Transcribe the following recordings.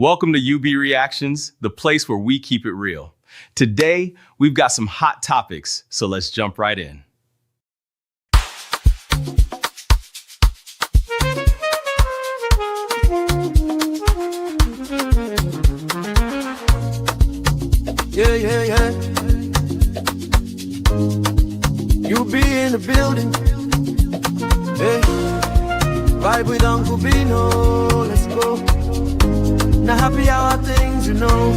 Welcome to UB Reactions, the place where we keep it real. Today, we've got some hot topics, so let's jump right in. Yeah, yeah, yeah. You be in the building. Hey, vibe with Uncle Bino. Let's go. Now happy hour things, you know.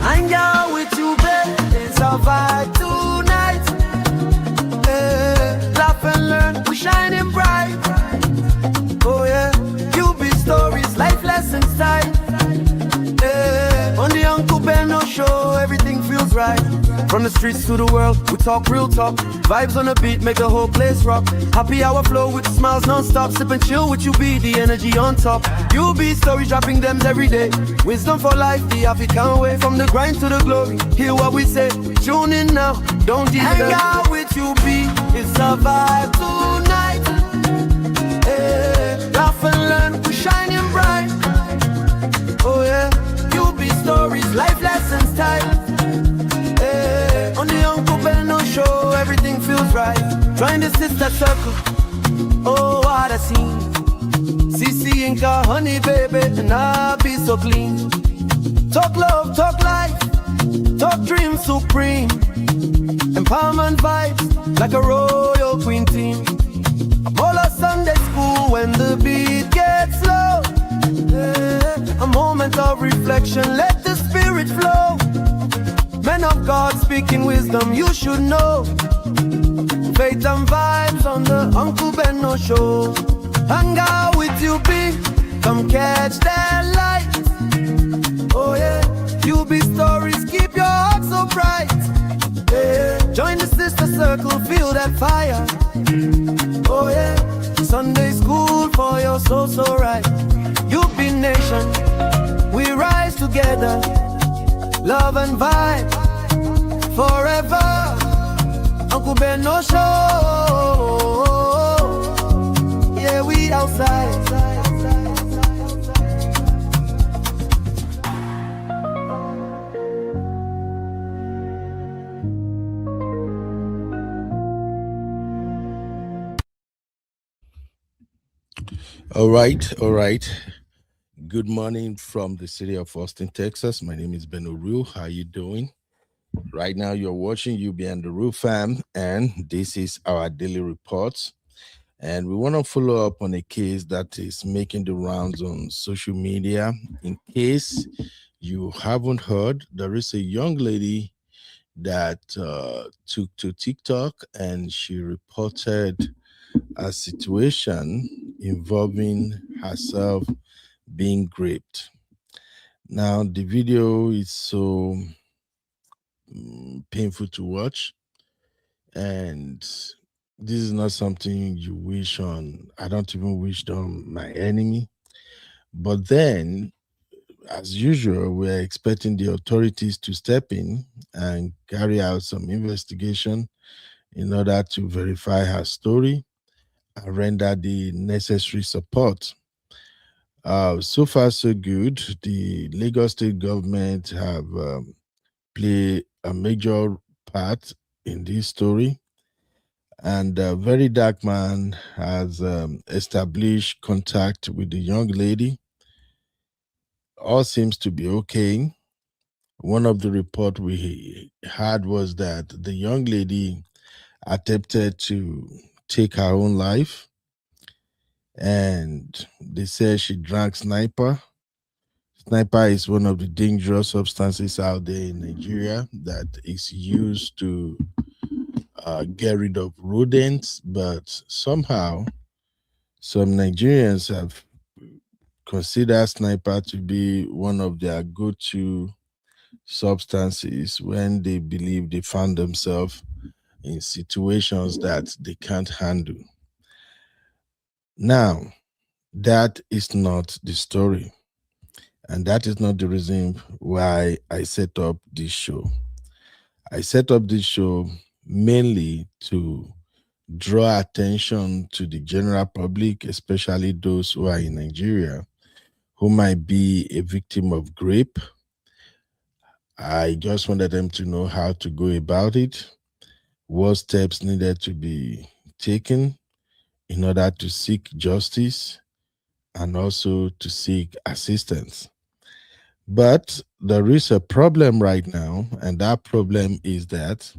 Hang out with you, babe. It's our vibe tonight. Hey, laugh and learn. We shining bright. Oh yeah. You be stories, life lessons time. Hey, on the Uncle Beno show, everything feels right. From the streets to the world, we talk real talk. Vibes on the beat make the whole place rock. Happy hour flow with smiles non-stop. Sip and chill with you, be the energy on top. You be stories dropping them every day. Wisdom for life, the African way. From the grind to the glory, hear what we say. Tune in now, don't hang out with you, be. It's a vibe tonight. Hey, laugh and learn, we shining bright. Oh yeah, you be stories, life lessons time. Hey, on the Uncle Beno show, everything feels right. Join the sister circle. Oh, what a scene. CC Inca, honey baby, and I be so clean. Talk love, talk life, talk dreams supreme. Empowerment vibes, like a royal queen team. All our Sunday school when the beat gets low. Yeah, a moment of reflection, let the spirit flow. Men of God speaking wisdom, you should know. Faith and vibes on the Uncle Beno show. Hang out with you, be. Come catch that light. Oh yeah, you be stories, keep your heart so bright. Yeah, join the sister circle, feel that fire. Oh yeah, Sunday school for your soul so right. You be nation, we rise together. Love and vibe forever. Uncle Beno show. Yeah, we outside. All right. Good morning from the city of Austin, Texas. My name is Ben Uru. How you doing? Right now, you're watching UB and the Roof Fam, and this is our daily reports. And we want to follow up on a case that is making the rounds on social media. In case you haven't heard, there is a young lady that took to TikTok and she reported a situation involving herself being raped. Now, the video is so painful to watch, and this is not something you wish on. I don't even wish on my enemy. But then, as usual, we're expecting the authorities to step in and carry out some investigation in order to verify her story and render the necessary support. So far, so good. The Lagos State government have played a major part in this story. And a very dark man has established contact with the young lady. All seems to be okay. One of the report we had was that the young lady attempted to take her own life, and they said she drank sniper. Sniper is one of the dangerous substances out there in Nigeria that is used to get rid of rodents, but somehow some Nigerians have considered sniper to be one of their go-to substances when they believe they found themselves in situations that they can't handle. Now, that is not the story, and that is not the reason why I set up this show. I set up this show mainly to draw attention to the general public, especially those who are in Nigeria, who might be a victim of rape. I just wanted them to know how to go about it, what steps needed to be taken in order to seek justice and also to seek assistance. But there is a problem right now, and that problem is that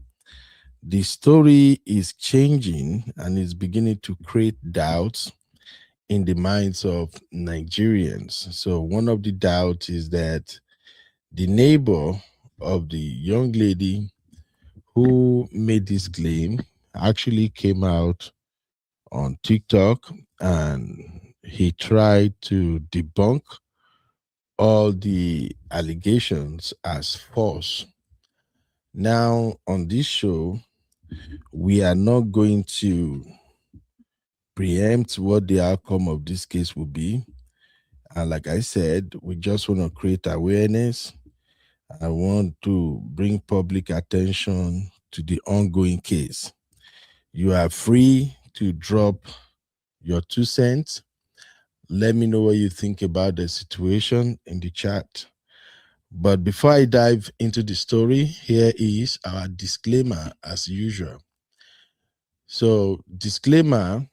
the story is changing and is beginning to create doubts in the minds of Nigerians. So, one of the doubts is that the neighbor of the young lady who made this claim actually came out on TikTok and he tried to debunk all the allegations as false. Now, on this show, we are not going to preempt what the outcome of this case will be. And like I said, we just want to create awareness. I want to bring public attention to the ongoing case. You are free to drop your 2 cents. Let me know what you think about the situation in the chat. But before I dive into the story, here is our disclaimer as usual. So, disclaimer: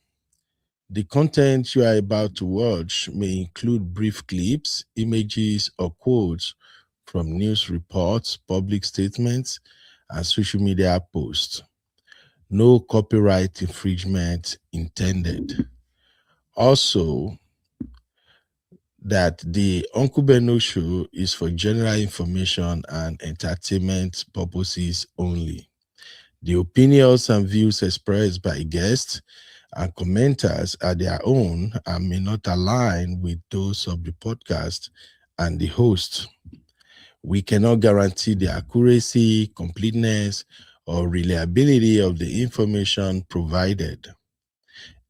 the content you are about to watch may include brief clips, images, or quotes from news reports, public statements, and social media posts. No copyright infringement intended. Also, that the Uncle Beno show is for general information and entertainment purposes only. The opinions and views expressed by guests and commenters are their own and may not align with those of the podcast and the host. We cannot guarantee the accuracy, completeness, or reliability of the information provided.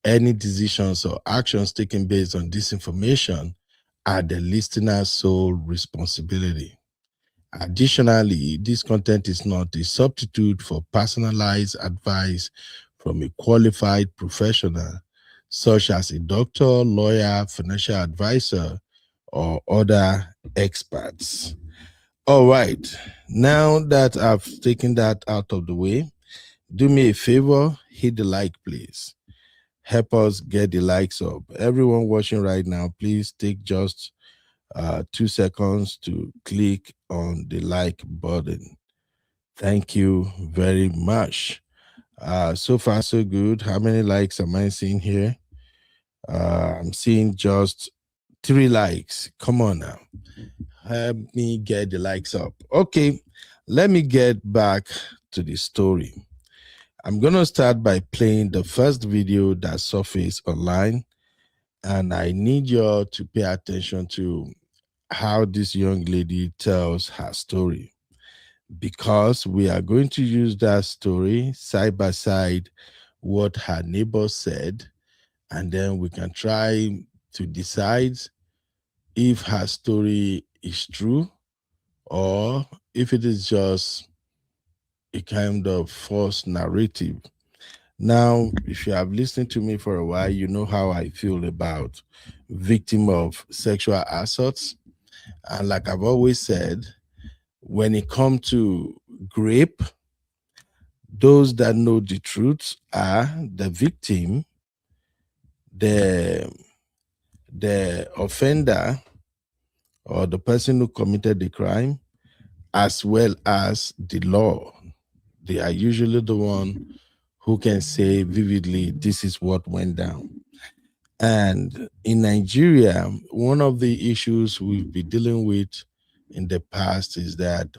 Any decisions or actions taken based on this information are the listener's sole responsibility. Additionally, this content is not a substitute for personalized advice from a qualified professional, such as a doctor, lawyer, financial advisor, or other experts. All right, now that I've taken that out of the way, do me a favor, hit the like, please. Help us get the likes up. Everyone watching right now, please take just 2 seconds to click on the like button. Thank you very much. So far, so good. How many likes am I seeing here? I'm seeing just 3 likes. Come on now. Help me get the likes up. Okay, let me get back to the story. I'm going to start by playing the first video that surfaced online, and I need you all to pay attention to how this young lady tells her story, because we are going to use that story side by side what her neighbor said, and then we can try to decide if her story is true or if it is just a kind of false narrative. Now, if you have listened to me for a while, you know how I feel about victim of sexual assaults. And like I've always said, when it comes to rape, those that know the truth are the victim, the offender, or the person who committed the crime, as well as the law. They are usually the one who can say vividly, this is what went down. And in Nigeria, one of the issues we've been dealing with in the past is that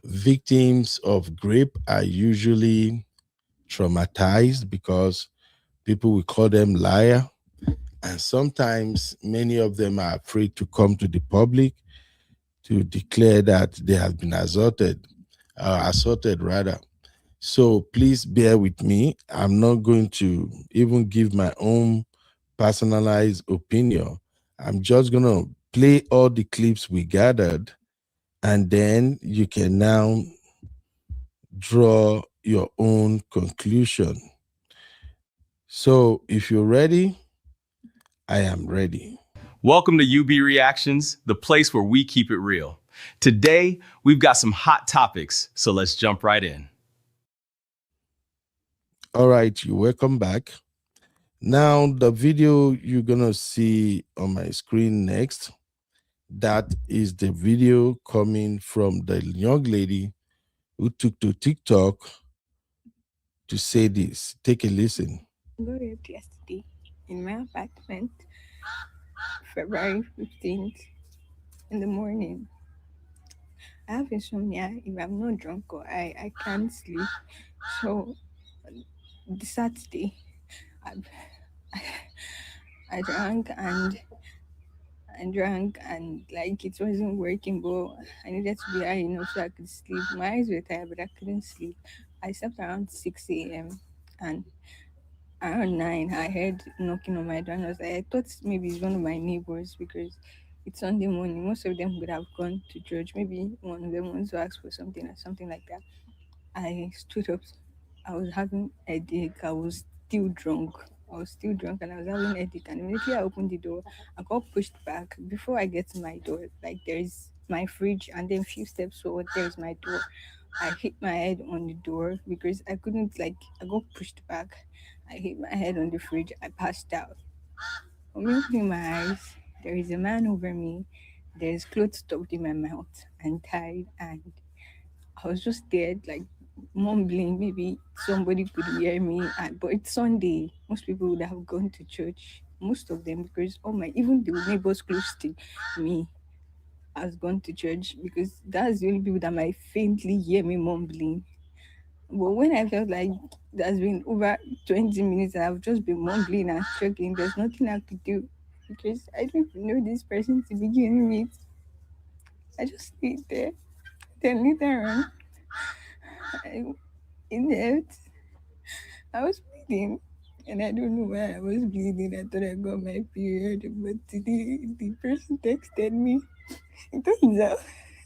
victims of rape are usually traumatized because people will call them liar. And sometimes many of them are afraid to come to the public to declare that they have been assaulted rather. So please bear with me. I'm not going to even give my own personalized opinion. I'm just going to play all the clips we gathered, and then you can now draw your own conclusion. So if you're ready, I am ready. Welcome to UB Reactions, the place where we keep it real. Today, we've got some hot topics, so let's jump right in. All right, you welcome back. Now, the video you're gonna see on my screen next, that is the video coming from the young lady who took to TikTok to say this. Take a listen. Got raped yesterday in my apartment, February 15th in the morning. I have insomnia. If I'm not drunk or I can't sleep. So the Saturday, I, I drank and like it wasn't working, but I needed to be high enough so I could sleep. My eyes were tired, but I couldn't sleep. I slept around 6 a.m. and around 9 I heard knocking on my door and I thought maybe it's one of my neighbors because it's Sunday morning. Most of them would have gone to church. Maybe one of them wants to ask for something or something like that. I stood up. I was having a headache. I was still drunk. And I was having a headache. And immediately I opened the door, I got pushed back. Before I get to my door, like there is my fridge, and then a few steps forward, there's my door. I hit my head on the door because I couldn't, like, I got pushed back. I hit my head on the fridge. I passed out. When I opening my eyes, there is a man over me. There's clothes stuffed in my mouth and tied, and I was just there, like mumbling. Maybe somebody could hear me. But it's Sunday. Most people would have gone to church. Most of them, because even the neighbors close to me has gone to church because that's the only people that might faintly hear me mumbling. But when I felt like there's been over 20 minutes and I've just been mumbling and struggling, there's nothing I could do because I don't even know this person to begin with. I just stayed there. Then later on, I, in the head, I was bleeding. And I don't know why I was bleeding. I thought I got my period. But today, the person texted me. It turns out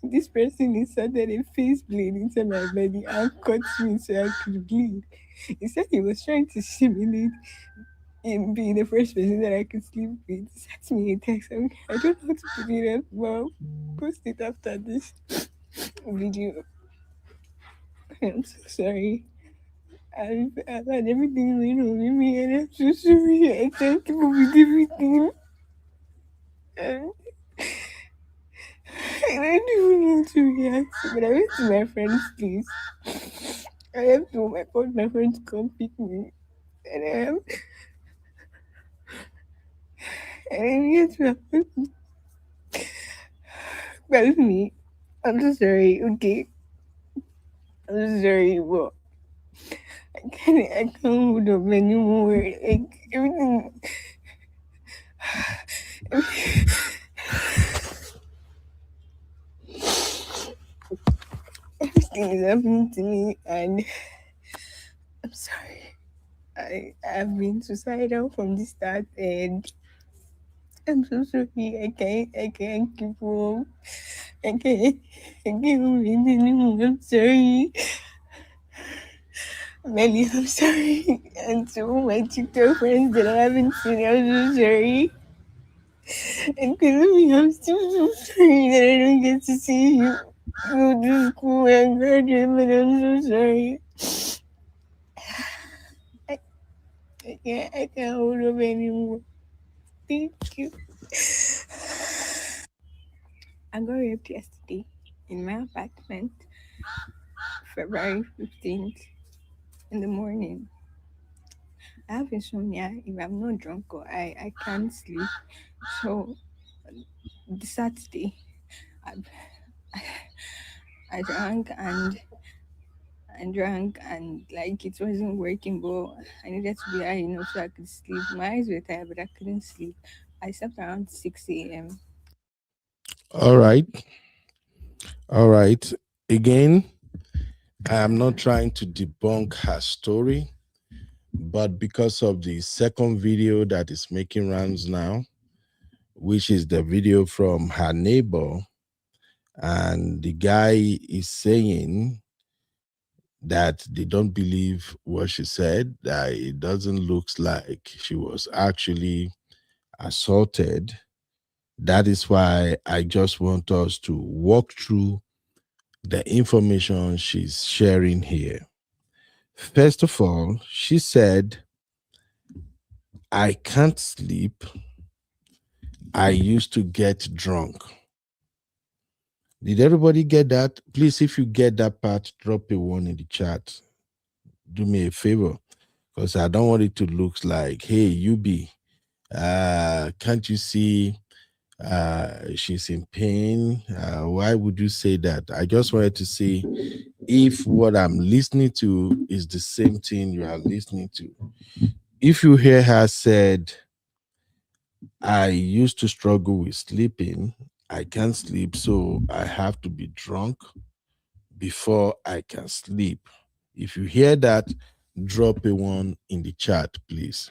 this person inserted a face blade into my body and cut me so I could bleed. He said he was trying to simulate in being the first person that I could sleep with. He sent me a text. I don't know how to put it up. Well, post it after this video. I'm so sorry. I've had everything going on with me and I'm so sorry. I thank you with everything. And I don't even know how to react. But I went to my friend's place. I have to I called my friend to come pick me. And I am and I needed to happen. Well me. I'm so sorry, okay. I'm so sorry, but I can't hold up anymore. Like everything is happening to me and I'm sorry. I've been suicidal from the start and I'm so sorry. I can't keep on. I can't hold it anymore. I'm sorry. Melly, I'm sorry. And to all my TikTok friends that I haven't seen, I'm so sorry. And Kuzumi, I'm still so sorry that I don't get to see you go to school and graduate, but I'm so sorry. I, I can't hold up anymore. Thank you. I got raped yesterday in my apartment, February 15th in the morning. I have insomnia. If I'm not drunk or I can't sleep. So the Saturday, I, I drank and like it wasn't working, but I needed to be high enough so I could sleep. My eyes were tired, but I couldn't sleep. I slept around 6 a.m. All right. All right. Again, I am not trying to debunk her story, but because of the second video that is making rounds now, which is the video from her neighbor, and the guy is saying that they don't believe what she said, that it doesn't look like she was actually assaulted. That is why I just want us to walk through the information she's sharing here. First of all, she said, I can't sleep. I used to get drunk. Did everybody get that? Please, if you get that part, drop a one in the chat. Do me a favor, because I don't want it to look like, hey, you be, can't you see she's in pain? Why would you say that? I just wanted to see if what I'm listening to is the same thing you are listening to. If you hear her said, I used to struggle with sleeping, I can't sleep, so I have to be drunk before I can sleep. If you hear that, drop a one in the chat, please.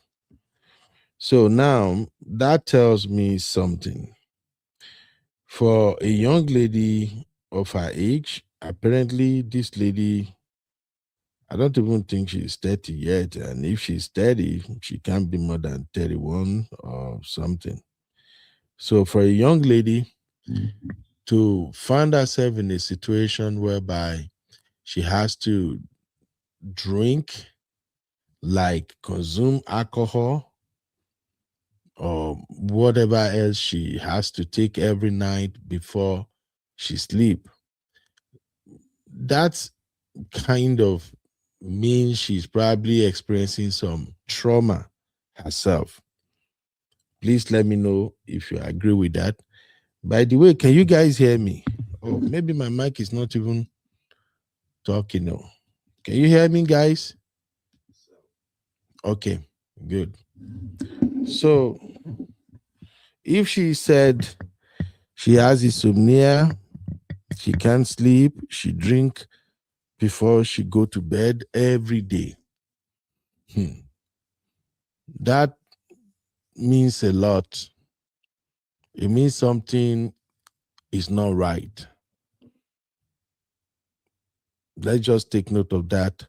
So now that tells me something. For a young lady of her age, apparently this lady, I don't even think she's 30 yet. And if she's 30, she can't be more than 31 or something. So for a young lady to find herself in a situation whereby she has to drink, like consume alcohol or whatever else she has to take every night before she sleep, that's kind of means she's probably experiencing some trauma herself. Please let me know if you agree with that. By the way, can you guys hear me? Oh, maybe my mic is not even talking. No. Can you hear me, guys? Okay, good. So if she said she has insomnia, she can't sleep, she drink before she go to bed every day. That means a lot. It means something is not right. Let's just take note of that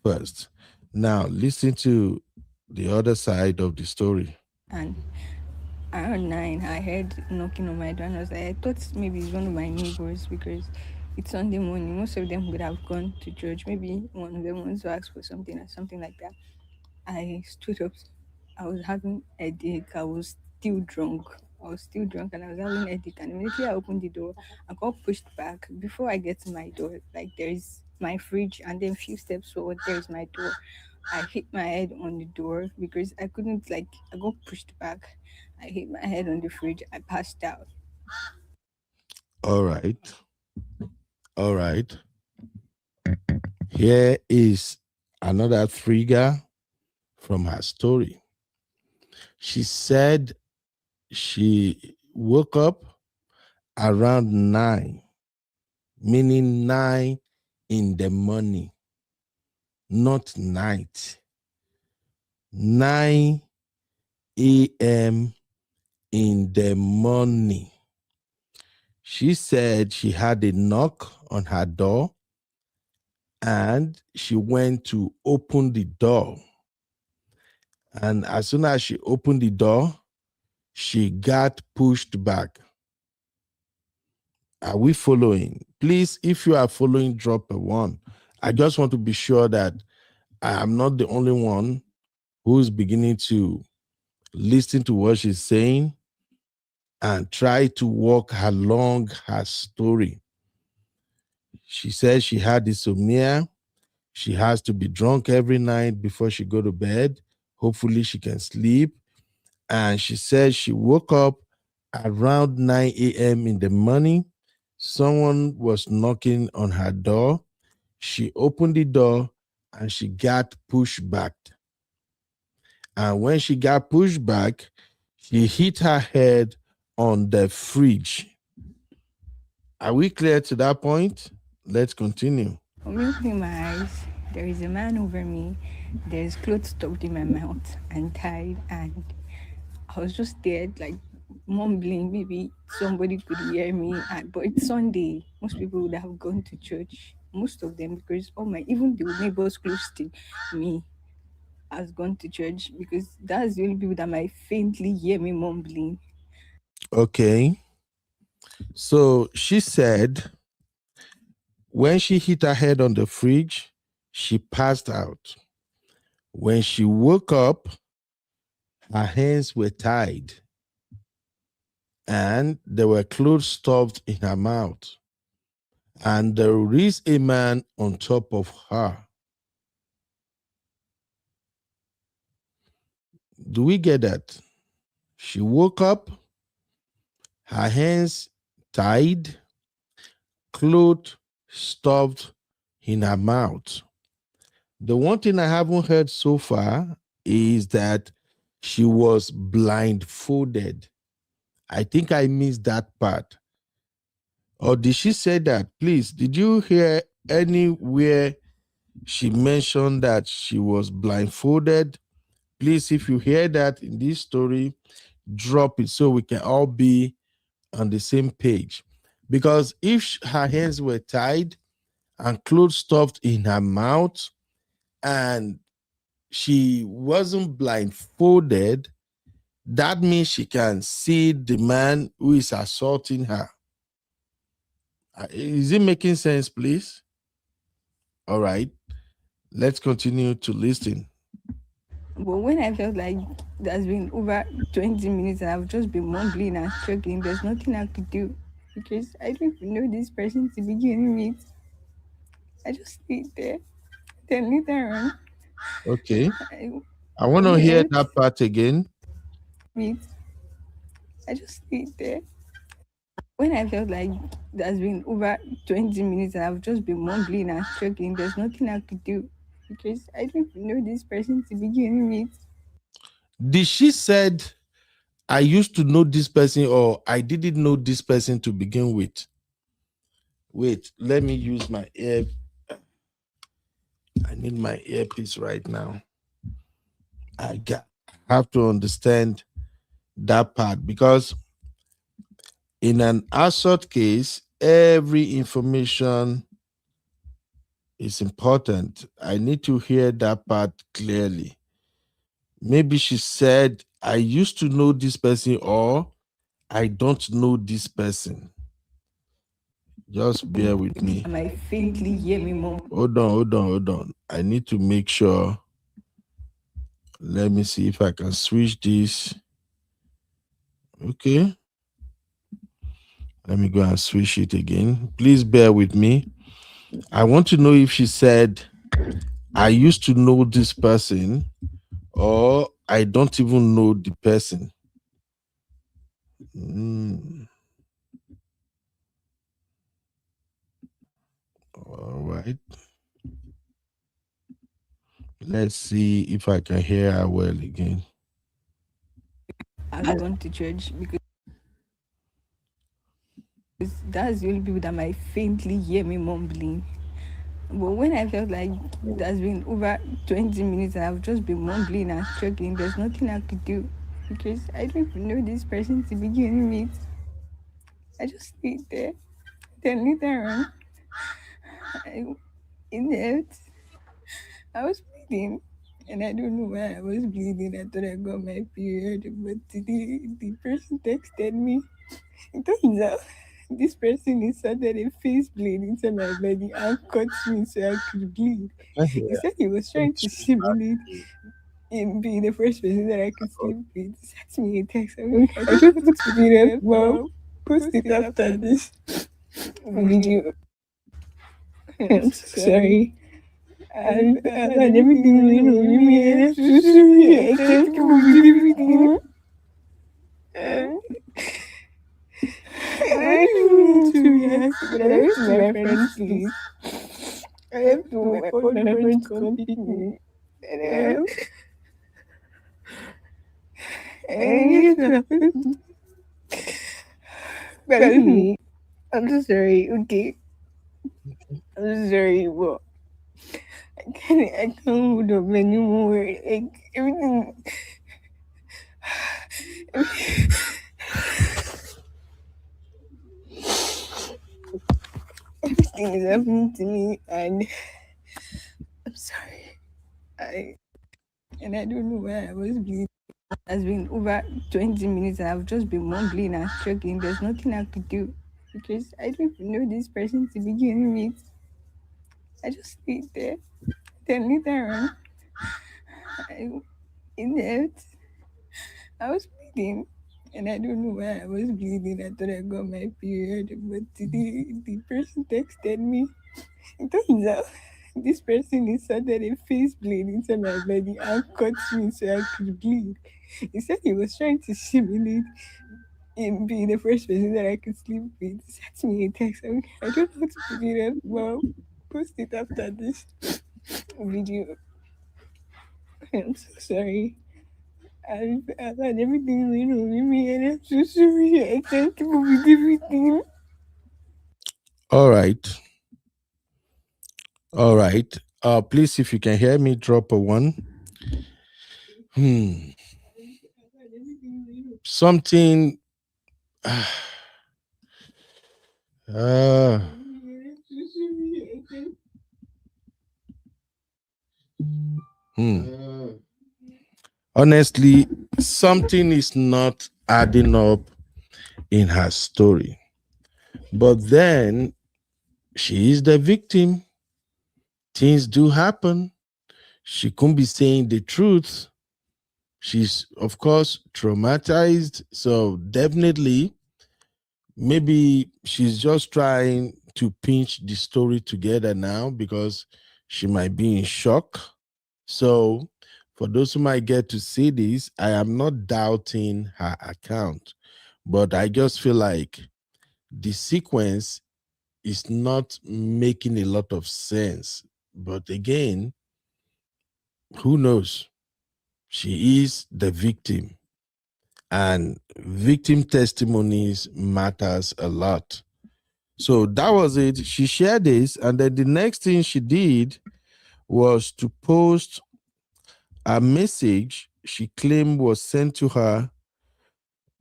first. Now, listen to the other side of the story. And around 9, I heard knocking on my door, and I was like, I thought maybe it's one of my neighbors because it's Sunday morning. Most of them would have gone to church. Maybe one of them wants to ask for something or something like that. I stood up. I was having a headache. I was still drunk. And I was having a headache. And immediately I opened the door. I got pushed back. Before I get to my door, like there is my fridge, and then few steps forward, there is my door. I hit my head on the door because I couldn't, like, I got pushed back. I hit my head on the fridge. I passed out. All right. All right. Here is another trigger from her story. She said she woke up around 9, meaning 9 in the morning, not night. 9 a.m. in the morning. She said she had a knock on her door and she went to open the door. And as soon as she opened the door, she got pushed back. Are we following? Please, if you are following, drop a one. I just want to be sure that I am not the only one who's beginning to listen to what she's saying and try to walk along her story. She says she had insomnia. She has to be drunk every night before she go to bed. Hopefully she can sleep. And she says she woke up around 9 a.m. in the morning. Someone was knocking on her door. She opened the door and she got pushed back. And when she got pushed back, she hit her head on the fridge. Are we clear to that point? Let's continue. Opening my eyes, there is a man over me. There's clothes stuffed in my mouth and tied, and I was just there, like mumbling. Maybe somebody could hear me, but it's Sunday. Most people would have gone to church. Most of them, because even the neighbors close to me has gone to church, because that's the only people that might faintly hear me mumbling. Okay. So she said when she hit her head on the fridge, she passed out. When she woke up, her hands were tied and there were clothes stuffed in her mouth. And there is a man on top of her. Do we get that? She woke up, her hands tied, clothes stuffed in her mouth. The one thing I haven't heard so far is that she was blindfolded. I think I missed that part. Or did she say that? Please, did you hear anywhere she mentioned that she was blindfolded? Please, if you hear that in this story, drop it so we can all be on the same page. Because if her hands were tied and clothes stuffed in her mouth and she wasn't blindfolded, that means she can see the man who is assaulting her. Is it making sense, please? All right. Let's continue to listen. But when I felt like there's been over 20 minutes and I've just been mumbling and struggling, there's nothing I could do because I don't even know this person to begin with. I just stayed there. Then later on, Okay. I I want to hear inhaled that part again. it. I just stayed there. When I felt like there's been over 20 minutes and I've just been mumbling and struggling, there's nothing I could do because I don't even know this person to begin with. Did she said I used to know this person or I didn't know this person to begin with? Wait, let me use my ear. I need my earpiece right now. Have to understand that part because in an assault case, every information is important. I need to hear that part clearly. Maybe she said, I used to know this person or I don't know this person. Just bear with me. Am I faintly hear me, mom? Hold on. I need to make sure. Let me see if I can switch this. Okay. Let me go and switch it again. Please bear with me. I want to know if she said, I used to know this person or I don't even know the person. All right. Let's see if I can hear her well again. I've gone to church because that's the only people that might faintly hear me mumbling. But when I felt like there's been over 20 minutes and I've just been mumbling and struggling, there's nothing I could do because I don't even know this person to begin with. I just stayed there. Then later on, I was bleeding. And I don't know why I was bleeding. I thought I got my period. But today, the person texted me. It turns out this person inserted a face blade into my body and cut me so I could bleed. He said he was trying to simulate in being the first person that I could sleep with. He sent me a text. I just took video, well, post it after this video. I'm so sorry. And everything was wrong with me. And I'm so sorry. I can't keep on everything. I don't want to react, but I went to my friend's place. I have to my called my friend to come pick me. And I get to but me. I'm so sorry, okay? I'm so sorry, but I can't hold up anymore. Like everything everything is happening to me and I'm sorry. I don't know why I was bleeding. It's been over 20 minutes and I've just been mumbling and struggling. There's nothing I could do because I don't even know this person to begin with. I just stayed there. Then later on, I, in the I was bleeding. And I don't know why I was bleeding. I thought I got my period. But today, the person texted me. It turns out this person inserted a face blade into my body and cut me so I could bleed. He said he was trying to simulate him being the first person that I could sleep with. He sent me a text. I don't know how to put it up. Well, post it after this video. I'm so sorry. I've had everything going on with me and I'm so sorry. I can't keep up with everything. All right. All right. Please, if you can hear me, drop a one. Something. Uh, Honestly, something is not adding up in her story. But then she is the victim. Things do happen. She couldn't be saying the truth. She's, of course, traumatized. So, definitely, maybe she's just trying to pinch the story together now because she might be in shock. So, for those who might get to see this, I am not doubting her account, but I just feel like the sequence is not making a lot of sense. But again, who knows? She is the victim, and victim testimonies matters a lot. So that was it. She shared this, and then the next thing she did was to post a message she claimed was sent to her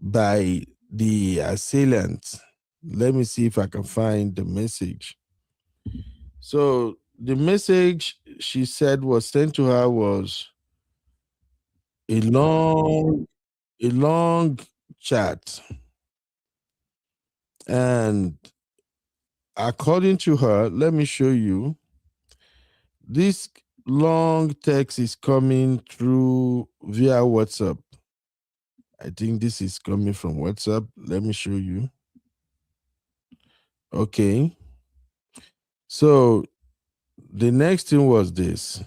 by the assailant. Let me see if I can find the message. So the message she said was sent to her was a long chat. And according to her, let me show you. This long text is coming through via WhatsApp. I think this is coming from WhatsApp. Let me show you. Okay. So the next thing was this.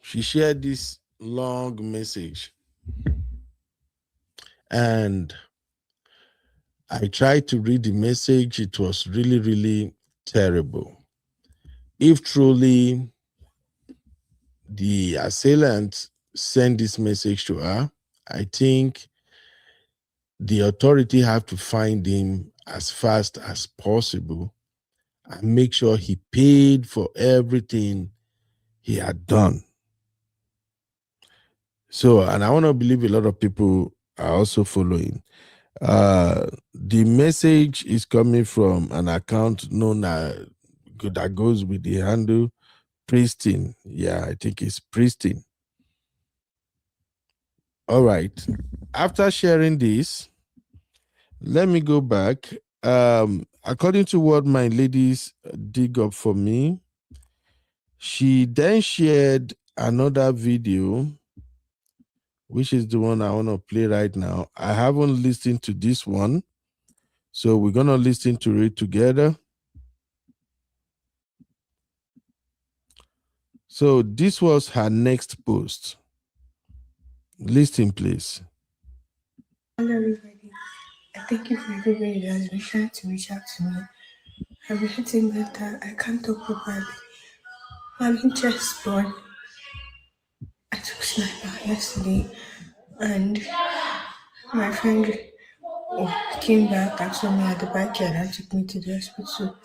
She shared this long message. And I tried to read the message. It was really, really terrible. If truly the assailant sent this message to her, I think the authority have to find him as fast as possible and make sure he paid for everything he had done. So, and I want to believe a lot of people are also following. The message is coming from an account known as that goes with the handle Pristine. Yeah, I think it's Pristine. All right. After sharing this, let me go back. According to what my ladies dig up for me, she then shared another video, which is the one I want to play right now. I haven't listened to this one, so we're going to listen to it together. So this was her next post. Listen, please. Hello, everybody. I thank you for everybody that has been trying to reach out to me. I've been hitting better. I can't talk properly. I'm in chest born. I took sniper yesterday, and my friend came back and saw me at the backyard and took me to the hospital.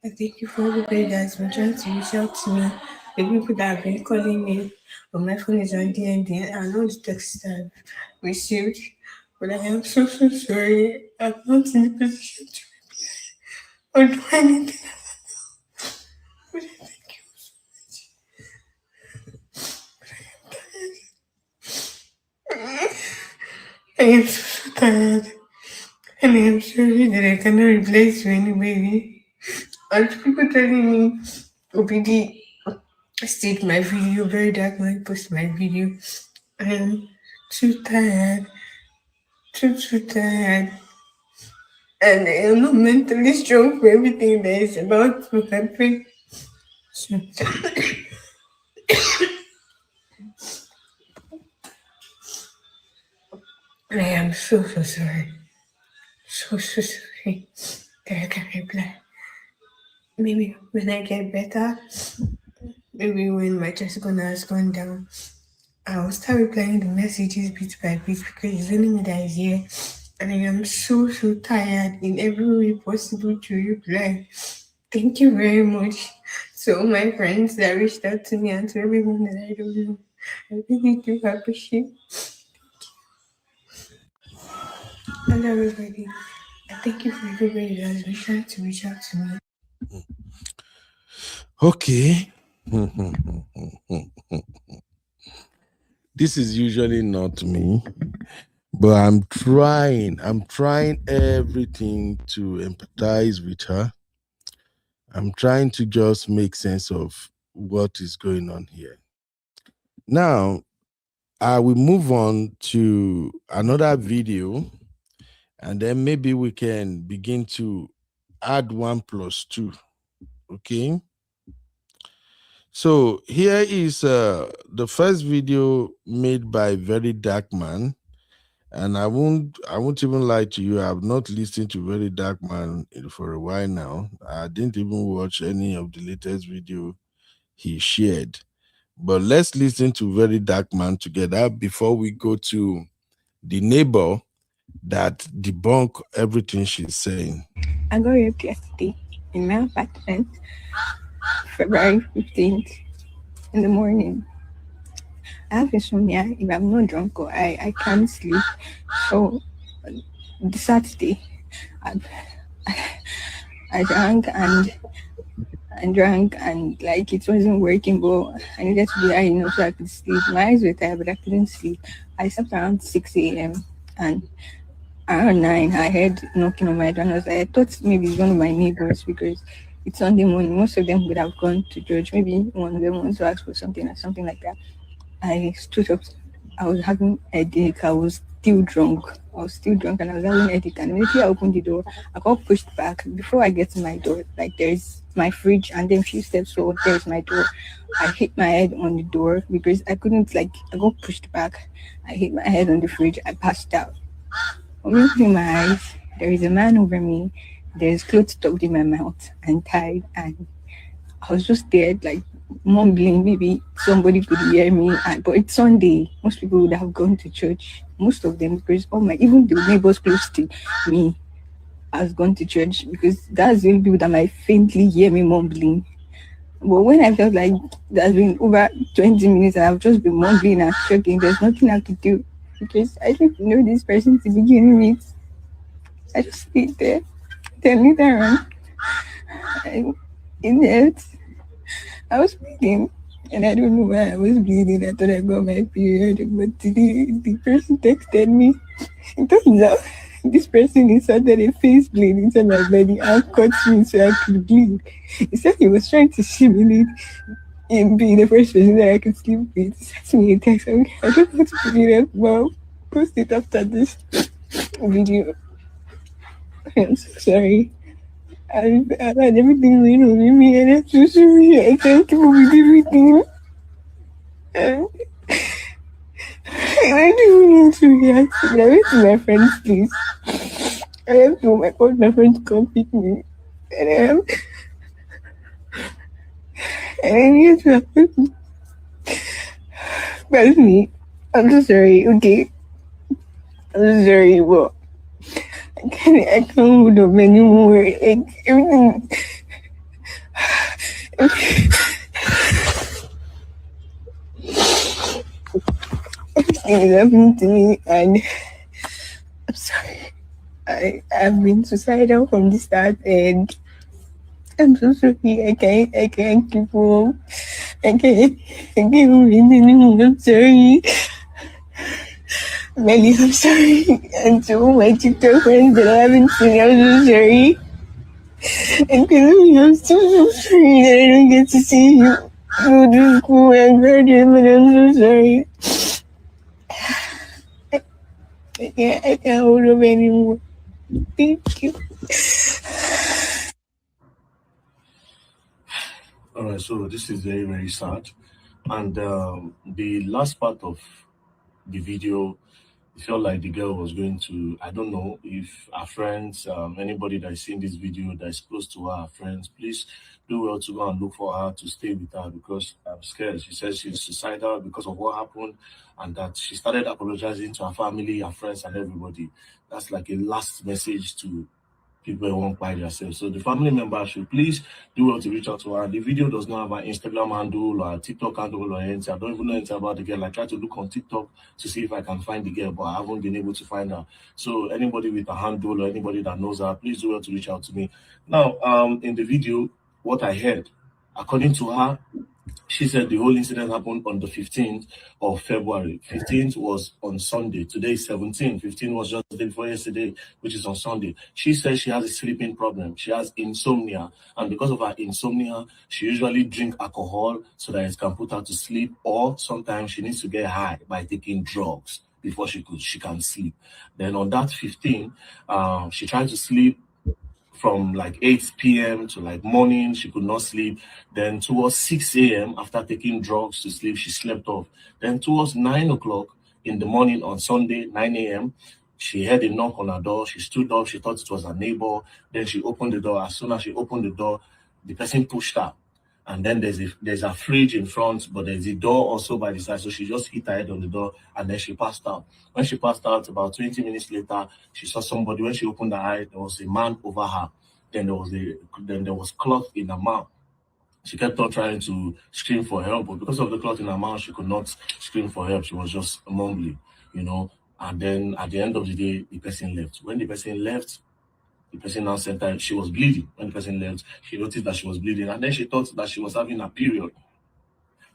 I thank you for everybody that's been trying to reach out to me, the people that have been calling me, but my phone is on DND and I know the texts that I've received. But I am so, so sorry. I'm not in a position to or do anything. But I thank you so much. But I am tired. I am so tired. And I am sorry that I cannot reply to anybody. And people telling me, OPD, state my video, very dark man, post my video. I am too tired, too tired. And I am not mentally strong for everything that is about to happen. So, I am so sorry. So sorry that I can't reply. Maybe when I get better, maybe when my chest gonna has gone down, I will start replying the messages bit by bit because it's only me that is here. And I am so tired in every way possible to reply. Thank you very much to all my friends that reached out to me and to everyone that I don't know. I really do appreciate. And everybody. I thank you for everybody that has been trying to reach out to me. Okay. This is usually not me, but I'm trying everything to empathize with her. I'm trying to just make sense of what is going on here. Now, I will move on to another video, and then maybe we can begin to add 1 + 2. Okay. So here is the first video made by Very Dark Man. And I won't even lie to you. I've not listened to Very Dark Man for a while now. I didn't even watch any of the latest video he shared. But let's listen to Very Dark Man together before we go to the neighbor that debunk everything she's saying. I got raped yesterday in my apartment, February 15th in the morning. I have insomnia. If I'm not drunk or I can't sleep. So the Saturday, I drank and like it wasn't working, but I needed to be high so I could sleep. My eyes were tired, but I couldn't sleep. I slept around 6 a.m. and around 9, I heard knocking on my door. And I thought maybe it's one of my neighbors because it's Sunday morning. Most of them would have gone to church. Maybe one of them wants to ask for something or something like that. I stood up. I was having a headache. I was still drunk and I was having a headache. And immediately I opened the door. I got pushed back. Before I get to my door, like there's my fridge and then a few steps so there's my door. I hit my head on the door because I couldn't I got pushed back. I hit my head on the fridge. I passed out. When I opened my eyes, there is a man over me. There's clothes stuffed in my mouth and tied, and I was just there mumbling. Maybe somebody could hear me, but it's Sunday. Most people would have gone to church. Most of them, because even the neighbors close to me has gone to church, because that's the only people that might faintly hear me mumbling. But when I felt like there's been over 20 minutes and I've just been mumbling and struggling, there's nothing I could do because I didn't know this person to begin with. I just stayed there. Then later on, I was bleeding, and I don't know why I was bleeding. I thought I got my period, but the person texted me. It turns out this person inserted a face blade into my body and cut me so I could bleed. He said he was trying to simulate him being the first person that I could sleep with. He sent me a text. I don't want to put it up, but I'll post it after this video. I'm so sorry. I've had everything going on with me, and I'm so sorry. I can't keep up with everything. And I don't want to react. I went to my friend's place. I called my friend to come pick me. And I needed to happen. But me, I'm so sorry, okay? I'm so sorry, but I can't hold up anymore. Everything. Everything is happening to me, and I'm sorry. I've been suicidal from the start, and I'm so sorry. I can't keep up. I can't win anymore. I'm sorry. Melly, I'm sorry. And to all my TikTok friends that I haven't seen, I'm so sorry. And Kelly, I'm so sorry that I don't get to see you go to school and graduate, but I'm so sorry. I can't hold up anymore. Thank you. All right, so this is very, very sad. And the last part of the video, it felt like the girl was going to, I don't know if her friends, anybody that is seeing this video that is close to her friends, please do well to go and look for her to stay with her because I'm scared. She says she's suicidal because of what happened and that she started apologizing to her family, her friends, and everybody. That's like a last message to people won't buy themselves. So the family member should please do well to reach out to her. The video does not have an Instagram handle or a TikTok handle or anything. I don't even know anything about the girl. I tried to look on TikTok to see if I can find the girl, but I haven't been able to find her. So anybody with a handle or anybody that knows her, please do well to reach out to me. Now, in the video, what I heard, according to her, she said the whole incident happened on the 15th of February. 15th was on Sunday. Today is 17th. 15th was just the day before yesterday, which is on Sunday. She says she has a sleeping problem. She has insomnia. And because of her insomnia, she usually drink alcohol so that it can put her to sleep. Or sometimes she needs to get high by taking drugs before she can sleep. Then on that 15th, she tried to sleep from like 8 p.m. to like morning. She could not sleep. Then towards 6 a.m. after taking drugs to sleep, she slept off. Then towards 9 o'clock in the morning on Sunday, 9 a.m., she heard a knock on her door. She stood up. She thought it was her neighbor. Then she opened the door. As soon as she opened the door, the person pushed her. And then there's a fridge in front, but there's a door also by the side. So she just hit her head on the door and then she passed out. When she passed out, about 20 minutes later, she saw somebody. When she opened her eye, there was a man over her. Then there was cloth in her mouth. She kept on trying to scream for help, but because of the cloth in her mouth, she could not scream for help. She was just mumbling, you know. And then at the end of the day, the person left. When the person left, the person now sent her, she was bleeding. When the person left, she noticed that she was bleeding. And then she thought that she was having a period.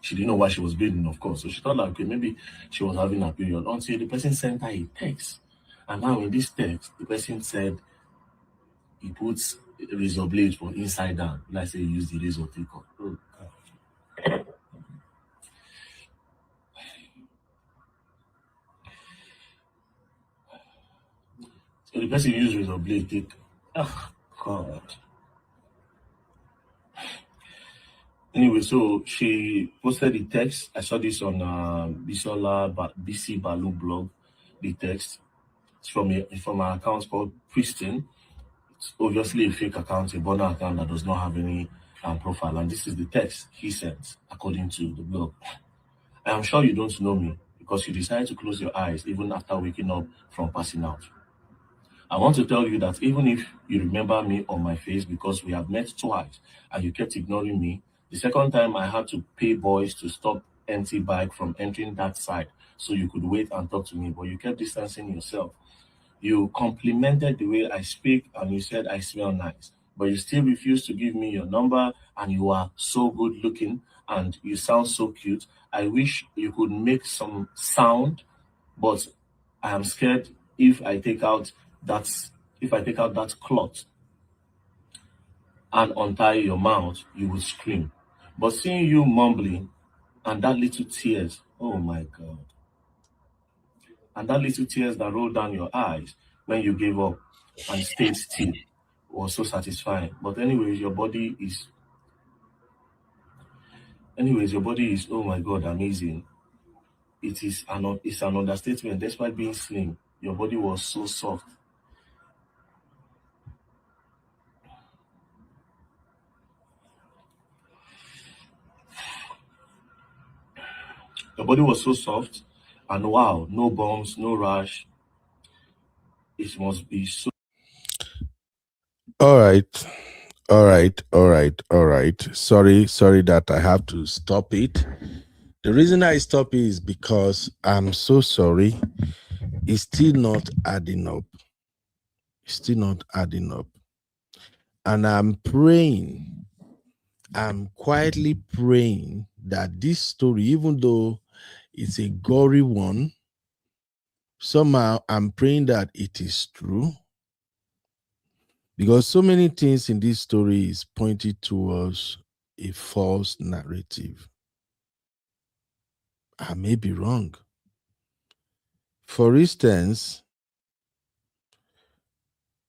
She didn't know why she was bleeding, of course. So she thought, like, okay, maybe she was having a period. Until the person sent her a text. And now in this text, the person said he puts razor blade from inside down. Let's say he used the razor take off. Oh, God. So the person used razor blade take. Oh, God. Anyway, so she posted the text. I saw this on BC Balu blog. The text it's from an account called Pristine. It's obviously a fake account, a burner account that does not have any profile. And this is the text he sent, according to the blog. I am sure you don't know me because you decided to close your eyes even after waking up from passing out. I want to tell you that even if you remember me on my face because we have met twice and you kept ignoring me, the second time I had to pay boys to stop empty bike from entering that side so you could wait and talk to me, but you kept distancing yourself. You complimented the way I speak and you said I smell nice, but you still refuse to give me your number and you are so good looking and you sound so cute. I wish you could make some sound, but I am scared that if I take out that cloth and untie your mouth, you would scream. But seeing you mumbling and that little tears, oh my God, and that little tears that rolled down your eyes when you gave up and stayed still was so satisfying. But anyways, your body is oh my God, amazing. It's an understatement. Despite being slim, your body was so soft. Your body was so soft, and wow, no bumps, no rash. It must be so. All right. All right. Sorry that I have to stop it. The reason I stop it is because I'm so sorry. It's still not adding up. It's still not adding up. And I'm praying, I'm quietly praying that this story, even though it's a gory one, Somehow I'm praying that it is true, because so many things in this story is pointed towards a false narrative. I may be wrong. For instance,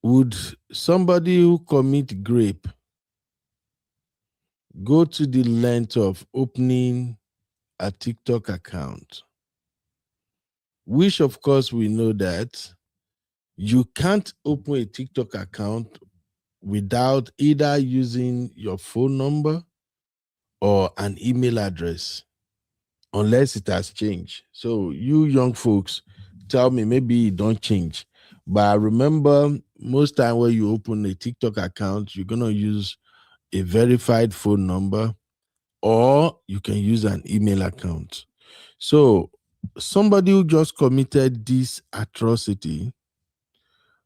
would somebody who commit rape go to the length of opening a TikTok account? Which, of course, we know that you can't open a TikTok account without either using your phone number or an email address, unless it has changed. So you young folks, tell me, maybe it don't change. But I remember most time when you open a TikTok account, you're gonna use a verified phone number, or you can use an email account. So somebody who just committed this atrocity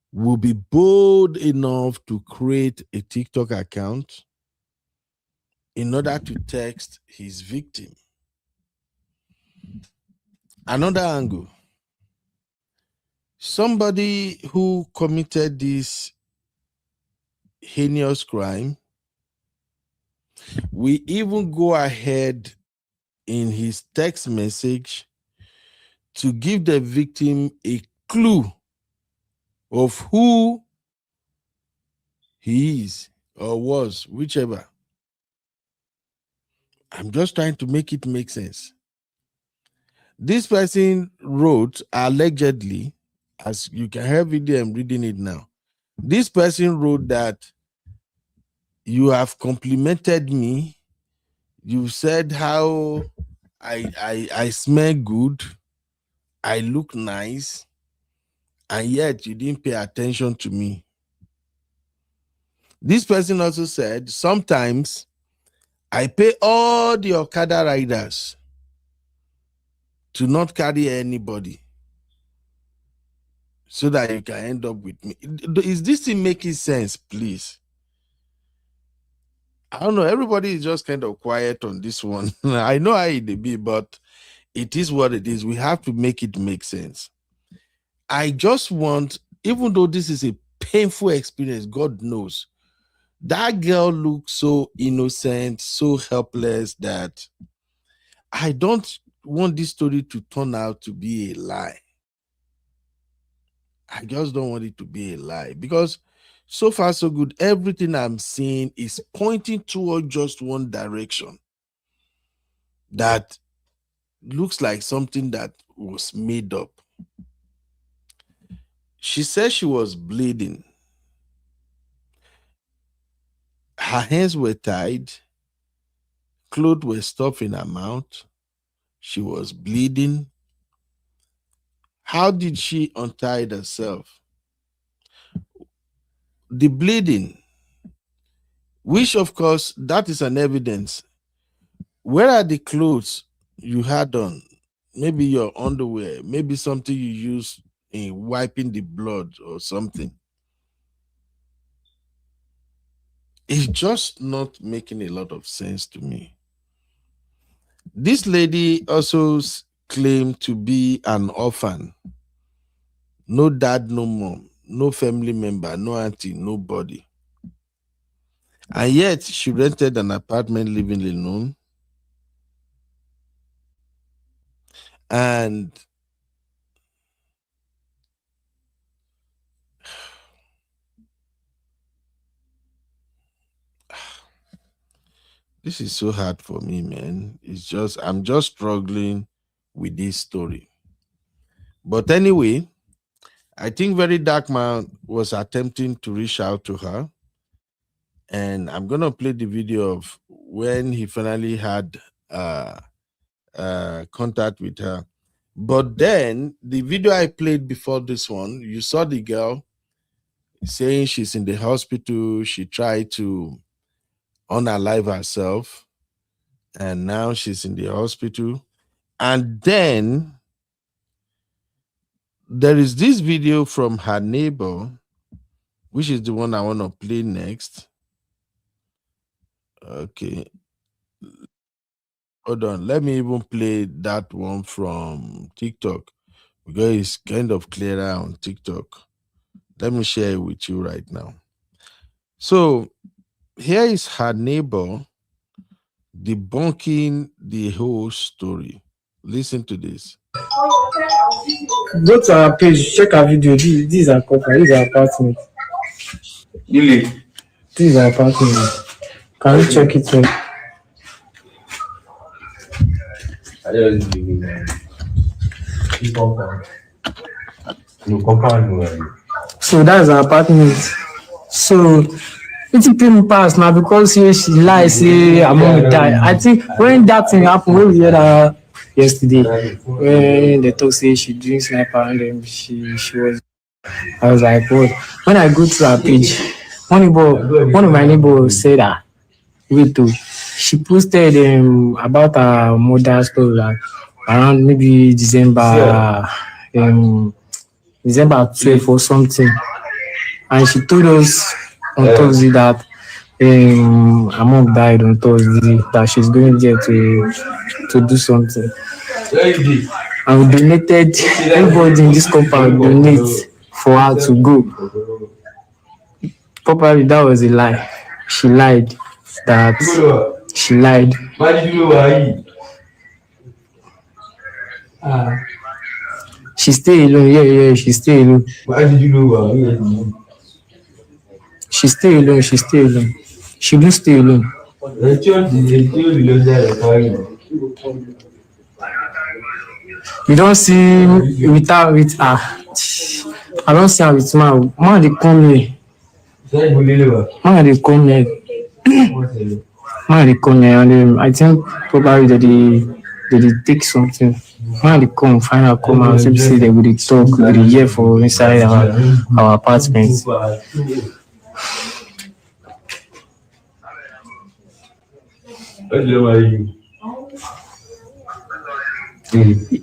will be bold enough to create a TikTok account in order to text his victim. Another angle, somebody who committed this heinous crime will even go ahead in his text message to give the victim a clue of who he is or was, whichever. I'm just trying to make it make sense. This person wrote, allegedly, as you can have video, I'm reading it now. This person wrote that you have complimented me. You said how I smell good, I look nice, and yet you didn't pay attention to me. This person also said, sometimes I pay all the Okada riders to not carry anybody so that you can end up with me. Is this thing making sense, please? I don't know. Everybody is just kind of quiet on this one. I know how it be, but it is what it is. We have to make it make sense. I just want, even though this is a painful experience, God knows, that girl looks so innocent, so helpless, that I don't want this story to turn out to be a lie. I just don't want it to be a lie, because so far so good. Everything I'm seeing is pointing toward just one direction that looks like something that was made up. She said she was bleeding. Her hands were tied, clothes were stuffed in her mouth. She was bleeding. How did she untie herself? The bleeding, which of course, that is an evidence. Where are the clothes you had on? Maybe your underwear, maybe something you use in wiping the blood or something. It's just not making a lot of sense to me. This lady also claimed to be an orphan. No dad, no mom, no family member, no auntie, nobody. And yet she rented an apartment living alone. And this is so hard for me, man. I'm just struggling with this story. But anyway, I think Very Dark Man was attempting to reach out to her. And I'm going to play the video of when he finally had contact with her. But then the video I played before this one, you saw the girl saying she's in the hospital. She tried to unalive herself, and now she's in the hospital. And then there is this video from her neighbor, which is the one I want to play next. Okay. Hold on. Let me even play that one from TikTok. because it's kind of clearer on TikTok. Let me share it with you right now. So here is her neighbor debunking the whole story. Listen to this. Go to our page, check our video. This is our couple, this is our apartment. Really? This is our apartment. Can you check it out? So that's our apartment. So it's people pass now because she lies, say I'm gonna die. I think when that thing happened, when we heard her yesterday, when they talk say she drinks sniper and then she was, I was like, what? When I go to her page, one of my neighbors said that wait to she posted about her mother's story like, around maybe December 12th or something, and she told us on Thursday that her mom died on Thursday, that she's going there to do something. And we donated, everybody in this compound donate for her to go. Probably that was a lie. She lied. She lied. Why did you know why? She stay alone. Yeah, she stay alone. Why did you know why? She stay alone. She do stay alone. You don't see with her with her. I don't see her with man. Man they come here. Man they come here. Man they come here, and I think probably they take something. Man they come find her come and say they will talk, they will hear for inside our apartment.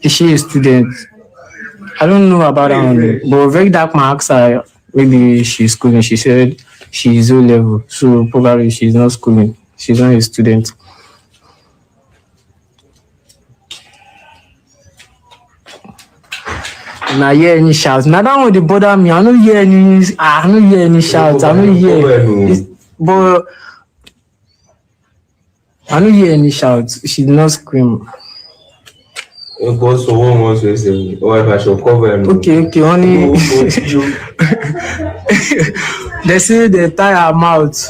Is she a student? I don't know about that one, but very dark marks are maybe she's schooling. She said she's O level, so probably she's not schooling. She's not a student. Now hear any shouts. Now that one they bother me. I don't hear any shouts. I don't hear. But I don't hear any shouts. She did not scream. Okay, only they say they tie her mouth,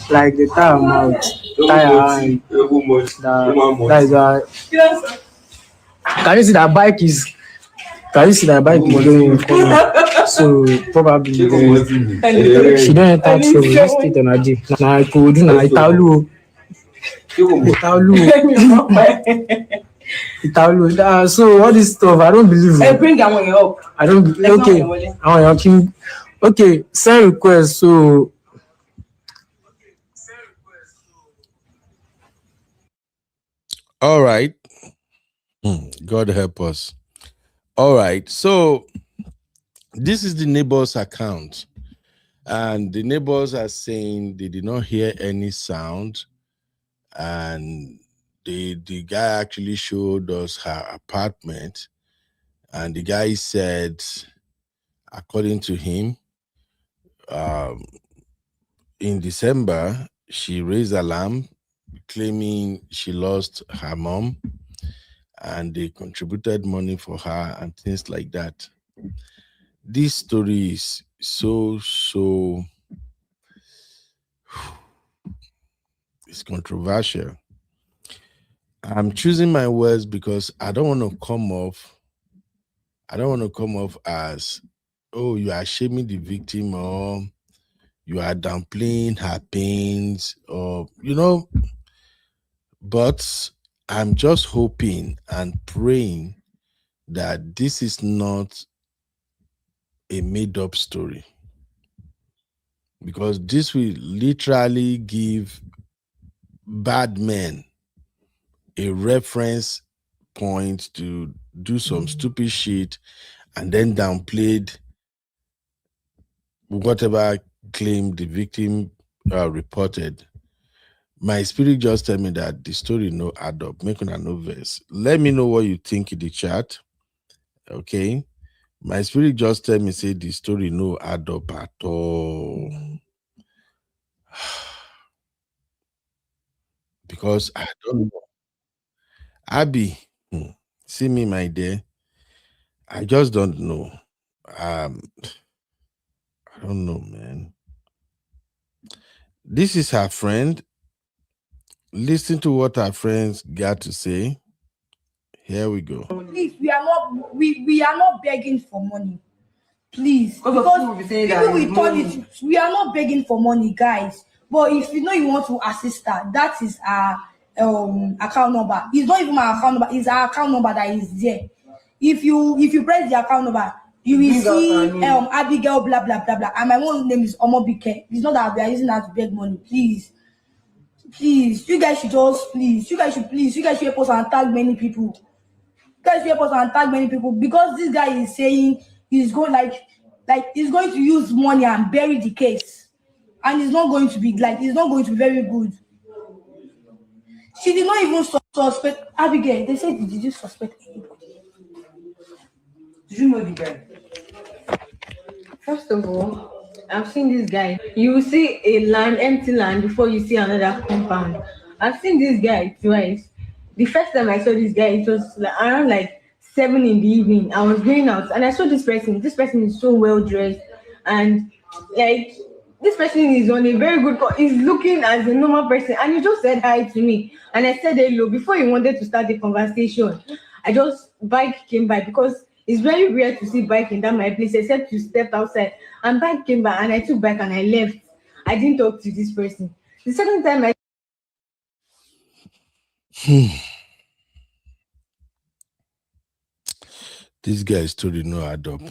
like they tie her mouth, tie her hand. That is why. Can you see that bike is? Can you see that bike is going? So probably she don't enter trouble. Just stay on her day. Now I could do now. Italu. So all this stuff, I don't believe it. Bring that one up. I don't believe. Okay, okay. Send request. So all right. God help us. All right. So this is the neighbor's account, and the neighbors are saying they did not hear any sound, and the guy actually showed us her apartment, and the guy said, according to him, in December she raised alarm claiming she lost her mom, and they contributed money for her and things like that. This story is so it's controversial. I'm choosing my words because I don't want to come off as, oh, you are shaming the victim, or you are downplaying her pains, or but I'm just hoping and praying that this is not a made-up story, because this will literally give bad men a reference point to do some stupid shit and then downplayed whatever claim the victim reported. My spirit just tell me that the story no add up. Make una no verse. Let me know what you think in the chat. Okay. My spirit just tell me say the story no add up at all. Because I don't know. Abby, see me, my dear. I just don't know. I don't know, man. This is her friend. Listen to what her friends got to say. Here we go. Please, we are not begging for money. Please, because people will turn it. We are not begging for money, guys. But if you know you want to assist her, that is our account number. It's not even my account number, it's our account number that is there. If you press the account number, you will see Abigail blah blah blah blah. And my own name is Omobike. It's not that we are using that to beg money. Please, you guys should help us and tag many people. Guys, help us and tag many people, because this guy is saying he's going he's going to use money and bury the case, and it's not going to be very good. She did not even suspect Abigail. They said, did you suspect anybody? Did you know the guy? First of all, I've seen this guy. You see empty land before you see another compound. I've seen this guy twice. The first time I saw this guy, it was around 7 in the evening. I was going out and I saw this person. This person is so well dressed, and this person is on a very good he's looking as a normal person, and he just said hi to me and I said hello. Before he wanted to start the conversation, bike came by, because it's very rare to see bike in that my place except you step outside, and bike came by and I took bike and I left. I didn't talk to this person. The second time I This guy's story no add up.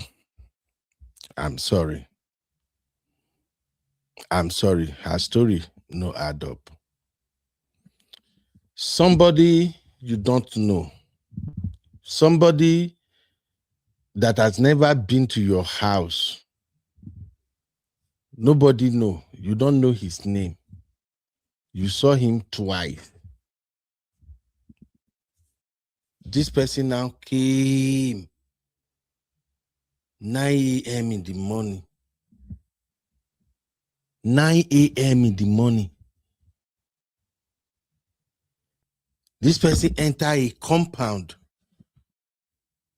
I'm sorry. Her story no add up. Somebody you don't know, somebody that has never been to your house, nobody know, you don't know his name, you saw him twice. This person now came 9 a.m. in the morning. 9 a.m. in the morning. This person enter a compound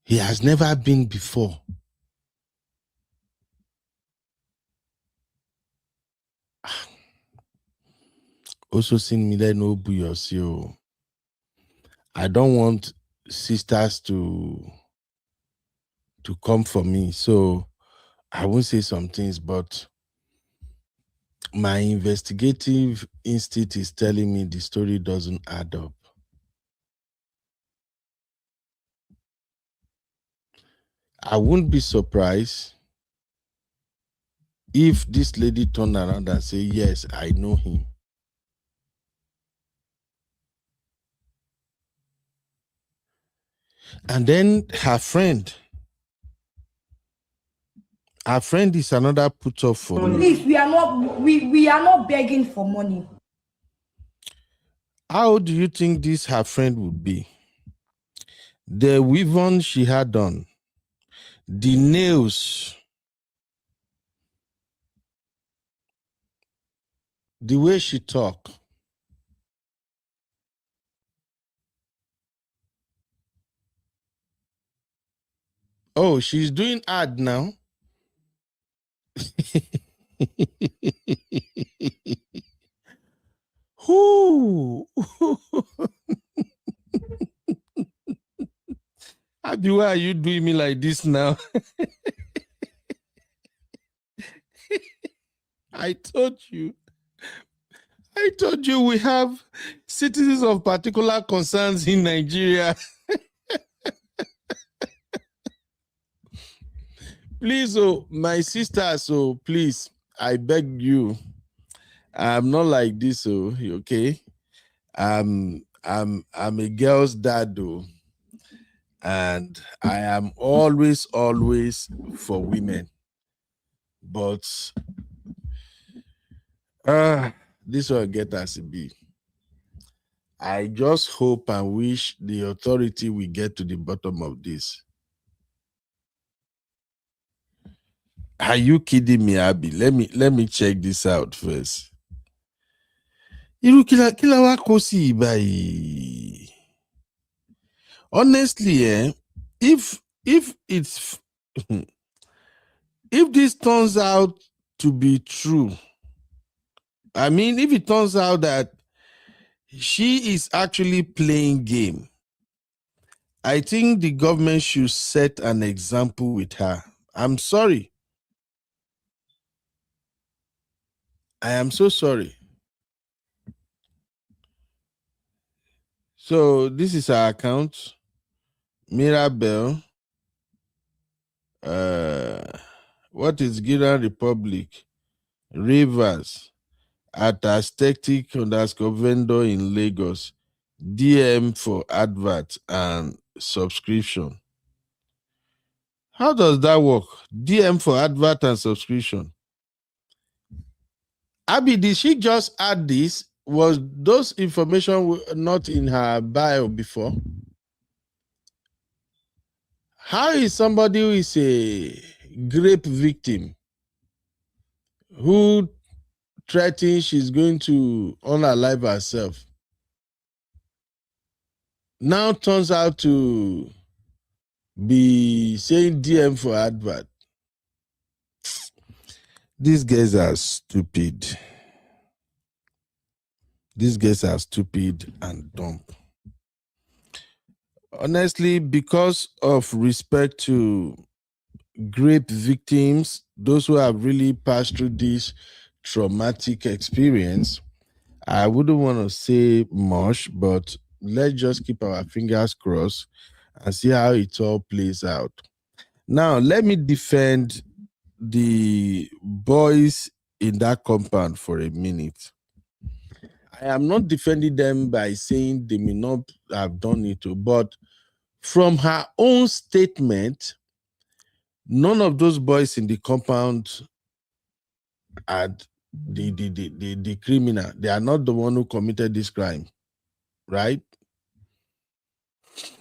he has never been before. Also seen me there no buyosi. I don't want sisters to come for me, so I won't say some things, but my investigative instinct is telling me the story doesn't add up. I wouldn't be surprised if this lady turned around and say, yes, I know him. And then her friend is another put off for me. Please, we are not begging for money. How do you think this her friend would be? The weave-on she had on, the nails, the way she talk. Oh, she's doing ad now. Whoo! Abi, why are you doing me like this now? I told you we have citizens of particular concerns in Nigeria. Please, my sisters, please, I beg you. I'm not like this, okay? I'm a girl's dad, though, and I am always for women. But this will get us a bit. I just hope and wish the authority will get to the bottom of this. Are you kidding me, Abby? Let me check this out first. Kila wa kosi báyìí. Honestly, if it's if this turns out to be true, I mean, if it turns out that she is actually playing game, I think the government should set an example with her. I'm sorry. I am so sorry. So this is our account. Mirabel. What is Giran Republic? Rivers. At @aesthetic_vendor in Lagos. DM for advert and subscription. How does that work? DM for advert and subscription. Abby, did she just add this? Was those information not in her bio before? How is somebody who is a rape victim, who threatens she's going to unalive herself, now turns out to be saying DM for advert? These guys are stupid. These guys are stupid and dumb. Honestly, because of respect to rape victims, those who have really passed through this traumatic experience, I wouldn't want to say much, but let's just keep our fingers crossed and see how it all plays out. Now, let me defend the boys in that compound for a minute. I am not defending them by saying they may not have done it, but from her own statement, none of those boys in the compound are the criminal. They are not the one who committed this crime, right?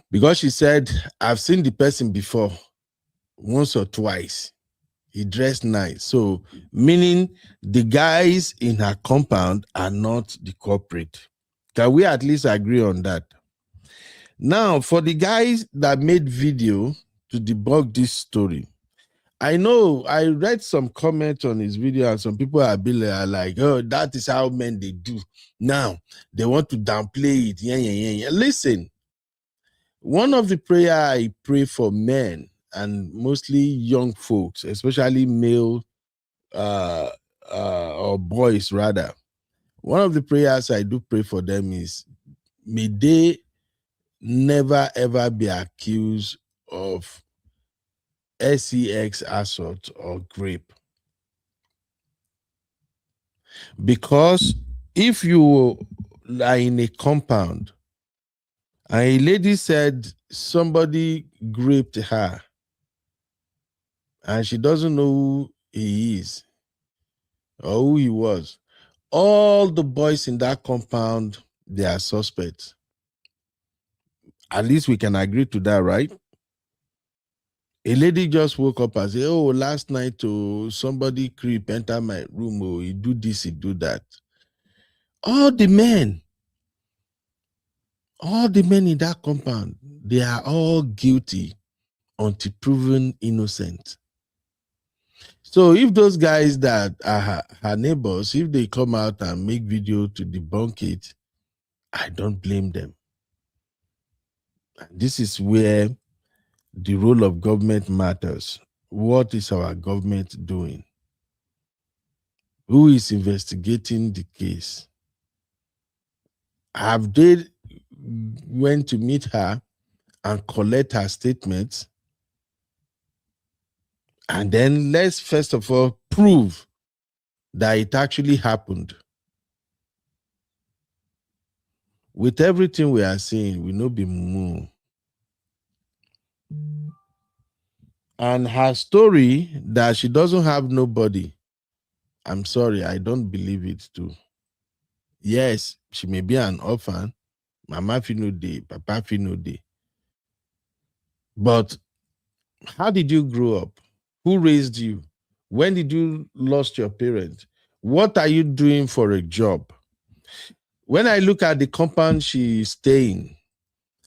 Because she said, I've seen the person before, once or twice. He dressed nice. So, meaning the guys in her compound are not the culprit. Can we at least agree on that? Now, for the guys that made video to debunk this story, I know I read some comments on his video and some people are like, oh, that is how men they do. Now, they want to downplay it. Yeah. Listen, one of the prayer I pray for men and mostly young folks, especially male or boys rather, one of the prayers I do pray for them is, may they never ever be accused of sex assault or rape. Because if you are in a compound and a lady said somebody raped her and she doesn't know who he is or who he was, all the boys in that compound, they are suspects. At least we can agree to that, right? A lady just woke up and said, oh, last night somebody creep enter my room, oh, he do this, he do that. All the men in that compound, they are all guilty until proven innocent. So if those guys that are her neighbors, if they come out and make video to debunk it, I don't blame them. This is where the role of government matters. What is our government doing? Who is investigating the case? Have they went to meet her and collect her statements? And then let's first of all prove that it actually happened. With everything we are seeing, we know be mumu. And her story that she doesn't have nobody, I'm sorry, I don't believe it too. Yes, she may be an orphan. Mama fi no dey, Papa fi no dey. But how did you grow up? Who raised you? When did you lost your parent? What are you doing for a job? When I look at the compound she's staying,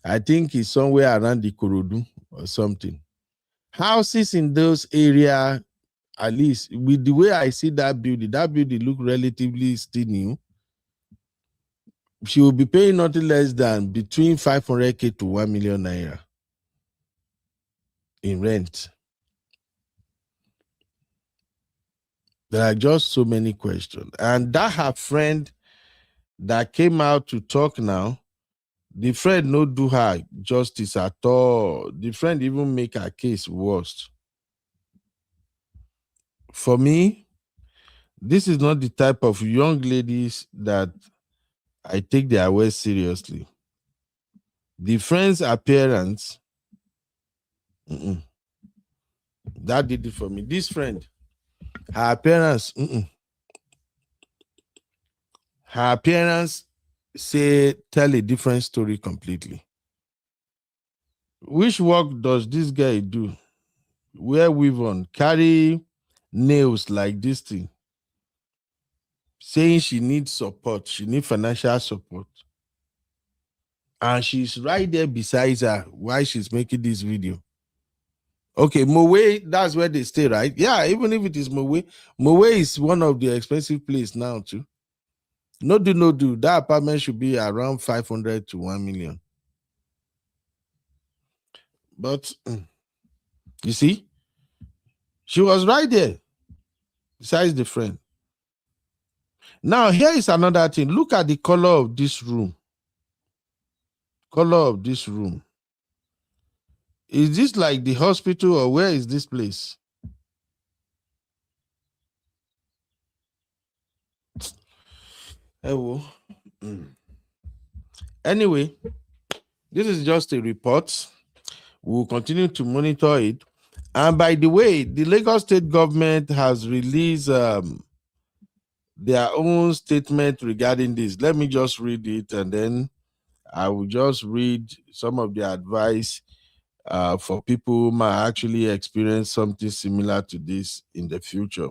I think it's somewhere around the Korodu or something. Houses in those areas, at least with the way I see that building look relatively still new. She will be paying nothing less than between 500K to 1 million naira in rent. There are just so many questions. And that her friend that came out to talk now, the friend no do her justice at all. The friend even make her case worse. For me, this is not the type of young ladies that I take their words seriously. The friend's appearance, that did it for me. This friend, her appearance, her appearance tell a different story completely. Which work does this guy do? Wear weave on, carry nails like this thing, saying she needs support, she needs financial support. And she's right there beside her while she's making this video. Okay, Mowe, that's where they stay, right? Yeah, even if it is Mowe, Mowe is one of the expensive places now too. No do. That apartment should be around 500 to 1 million. But you see, she was right there besides the friend. Now, here is another thing. Look at the color of this room. Color of this room. Is this like the hospital or where is this place? Anyway, this is just a report. We'll continue to monitor it. And by the way, the Lagos State government has released their own statement regarding this. Let me just read it, and then I will just read some of the advice for people who might actually experience something similar to this in the future.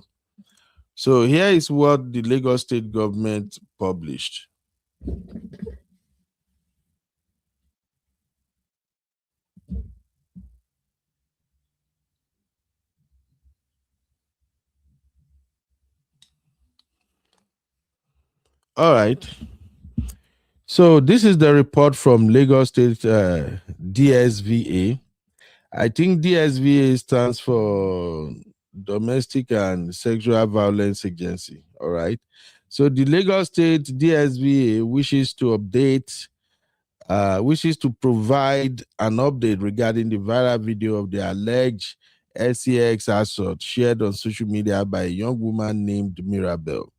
So here is what the Lagos State government published. All right. So this is the report from Lagos State DSVA. I think DSVA stands for Domestic and Sexual Violence Agency. All right. So the Lagos State DSVA wishes to provide an update regarding the viral video of the alleged SEX assault shared on social media by a young woman named Mirabel.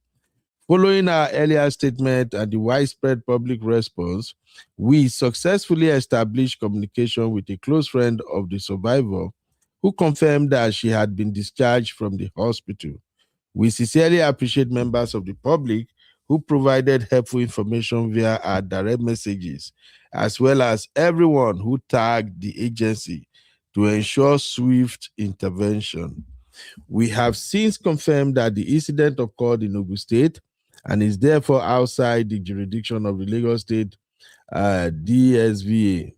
Following our earlier statement and the widespread public response, we successfully established communication with a close friend of the survivor who confirmed that she had been discharged from the hospital. We sincerely appreciate members of the public who provided helpful information via our direct messages, as well as everyone who tagged the agency to ensure swift intervention. We have since confirmed that the incident occurred in Ogun State and is therefore outside the jurisdiction of the Lagos State DSVA.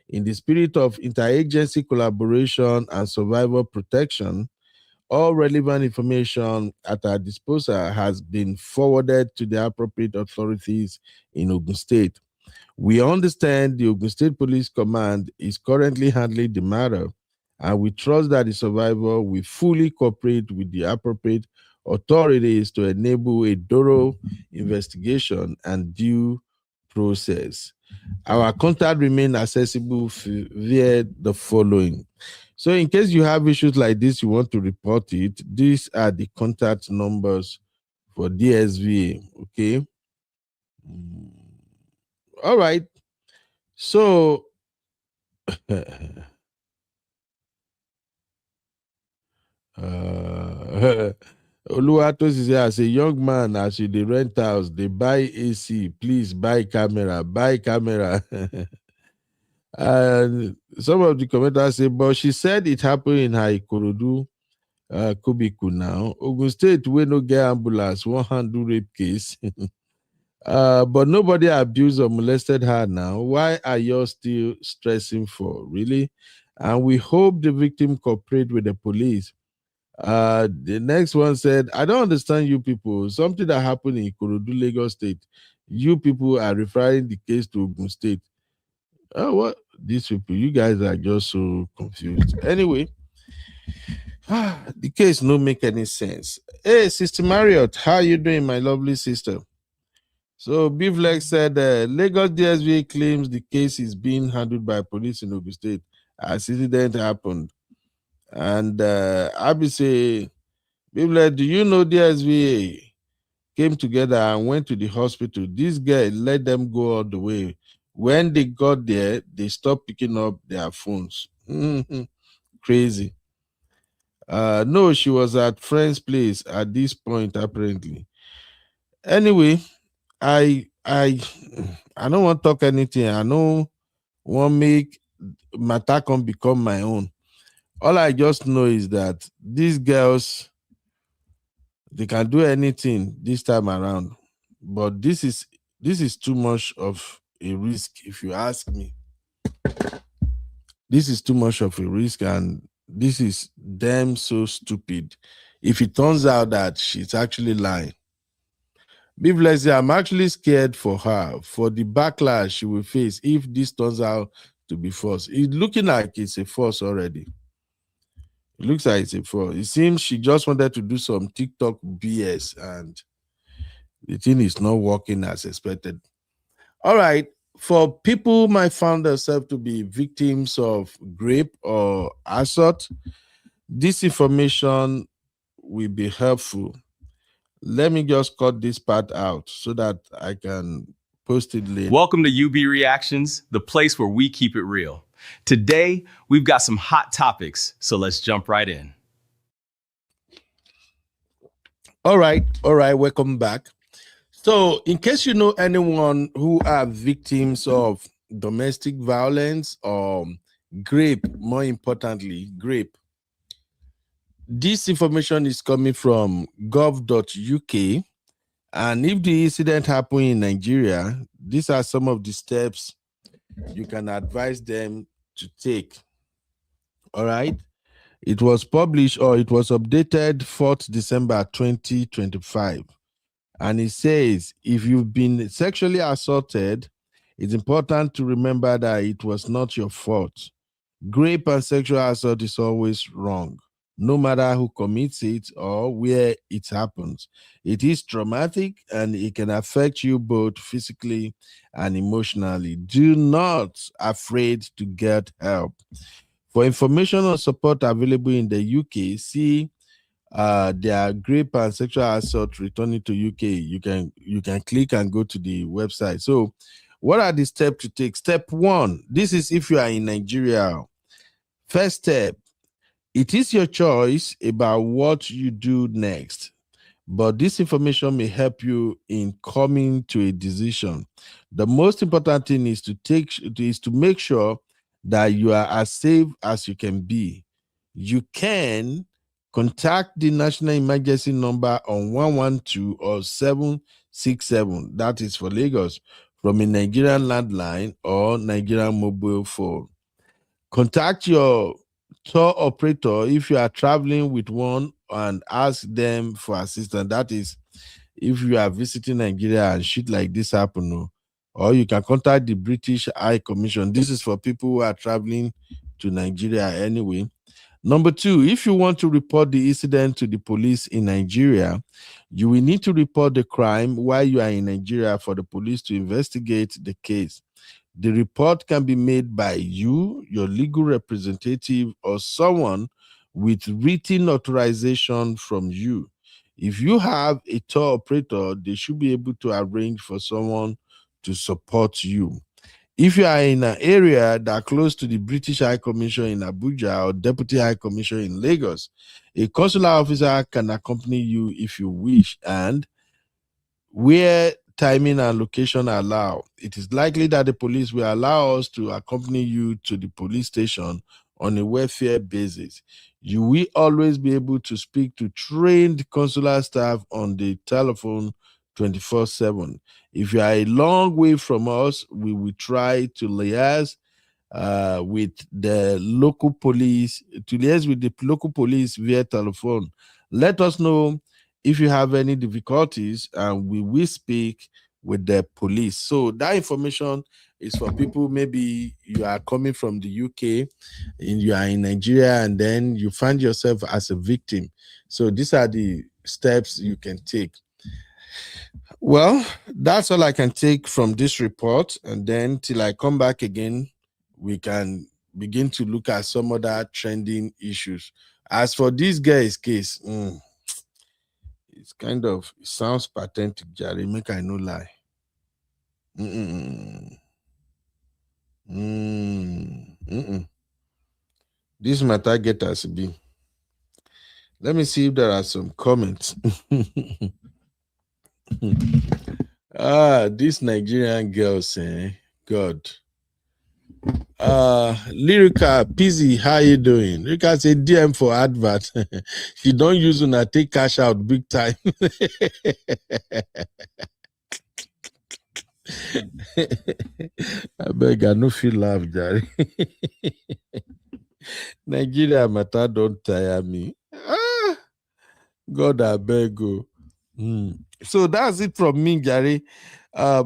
In the spirit of interagency collaboration and survivor protection, all relevant information at our disposal has been forwarded to the appropriate authorities in Ogun State. We understand the Ogun State Police Command is currently handling the matter, and we trust that the survivor will fully cooperate with the appropriate authorities to enable a thorough investigation and due process. Our contact remains accessible via the following. So in case you have issues like this, you want to report it, these are the contact numbers for DSVA, okay? All right. So Oluwatosi say, as a young man, as you dey rent house, they buy AC, please buy camera. And some of the commenters say, but she said it happened in her Ikorodu Kubiku now. Ogun State, we no get ambulance, one handle rape case. But nobody abused or molested her now. Why are you still stressing for? Really? And we hope the victim cooperate with the police. The next one said, I don't understand you people. Something that happened in Ikorodu, Lagos State. You people are referring the case to Ogun State. Oh, what? These people, you guys are just so confused. Anyway, the case no make any sense. Hey, Sister Marriott, how you doing, my lovely sister? So Bivlex said Lagos DSVA claims the case is being handled by police in Ogun State as incident happened. And Abi say, Bivlex, do you know DSVA came together and went to the hospital? This guy let them go all the way. When they got there, they stopped picking up their phones. Crazy. No, she was at friend's place at this point, apparently. Anyway, I don't want to talk anything. I know want make matter can become my own. All I just know is that these girls, they can do anything this time around. But this is too much of a risk, if you ask me. This is too much of a risk, and this is damn so stupid. If it turns out that she's actually lying. Be blessed, I'm actually scared for her, for the backlash she will face if this turns out to be false. It's looking like it's a false already. It looks like it's a false. It seems she just wanted to do some TikTok BS and the thing is not working as expected. All right. For people who might find themselves to be victims of rape or assault, this information will be helpful. Let me just cut this part out so that I can post it later. Welcome to UB Reactions, the place where we keep it real. Today, we've got some hot topics, so let's jump right in. All right, welcome back. So, in case you know anyone who are victims of domestic violence or rape, more importantly, rape, this information is coming from gov.uk. And if the incident happened in Nigeria, these are some of the steps you can advise them to take. All right. It was published, or it was updated 4th December 2025. And it says, if you've been sexually assaulted, it's important to remember that it was not your fault. Rape and sexual assault is always wrong, no matter who commits it or where it happens. It is traumatic and it can affect you both physically and emotionally. Do not afraid to get help. For information on support available in the UK, see their rape and sexual assault returning to UK. You can click and go to the website. So what are the steps to take? Step 1, this is if you are in Nigeria. First step, it is your choice about what you do next, but this information may help you in coming to a decision. The most important thing is to make sure that you are as safe as you can be. You can contact the national emergency number on 112 or 767, that is for Lagos, from a Nigerian landline or Nigerian mobile phone. Contact your tour operator if you are traveling with one and ask them for assistance. That is, if you are visiting Nigeria and shit like this happen, or you can contact the British High Commission. This is for people who are traveling to Nigeria anyway. Number 2, if you want to report the incident to the police in Nigeria, you will need to report the crime while you are in Nigeria for the police to investigate the case. The report can be made by you, your legal representative, or someone with written authorization from you. If you have a tour operator, they should be able to arrange for someone to support you. If you are in an area that close to the British High Commission in Abuja or Deputy High Commission in Lagos, a consular officer can accompany you if you wish, and where timing and location allow, it is likely that the police will allow us to accompany you to the police station on a welfare basis. You will always be able to speak to trained consular staff on the telephone 24/7. If you are a long way from us, we will try to liaise with the local police, via telephone. Let us know if you have any difficulties, and we will speak with the police. So that information is for people, maybe you are coming from the UK and you are in Nigeria, and then you find yourself as a victim. So these are the steps you can take. Well, that's all I can take from this report. And then till I come back again, we can begin to look at some other trending issues. As for this guy's case, it sounds pathetic, Jerry. Make I no lie. This matter get us be. Let me see if there are some comments. These Nigerian girls, God. Lyrica Pizzy, how you doing? Lyrica say DM for advert. She don't use una take cash out big time. I beg, I no feel laugh, Jerry. Nigeria matter don't tire me. God, I beg you. So that's it from me, Gary. I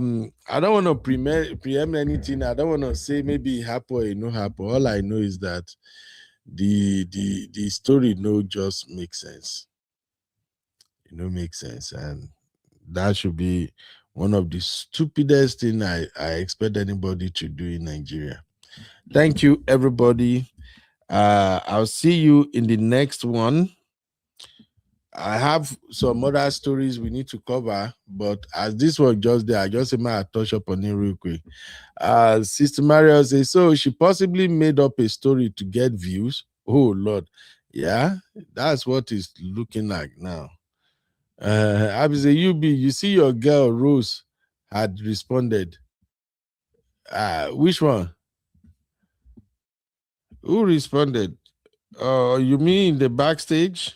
don't want to preempt anything. I don't want to say maybe it happen or it no happen. All I know is that the story just makes sense. It no makes sense, and that should be one of the stupidest thing I expect anybody to do in Nigeria. Thank you, everybody. I'll see you in the next one. I have some other stories we need to cover, but as this was just there, I just say I touch up on it real quick. Sister Mario says, so she possibly made up a story to get views. Oh Lord, yeah, that's what it's looking like now. I was a UB. You see, your girl Rose had responded. Which one? Who responded? You mean the backstage?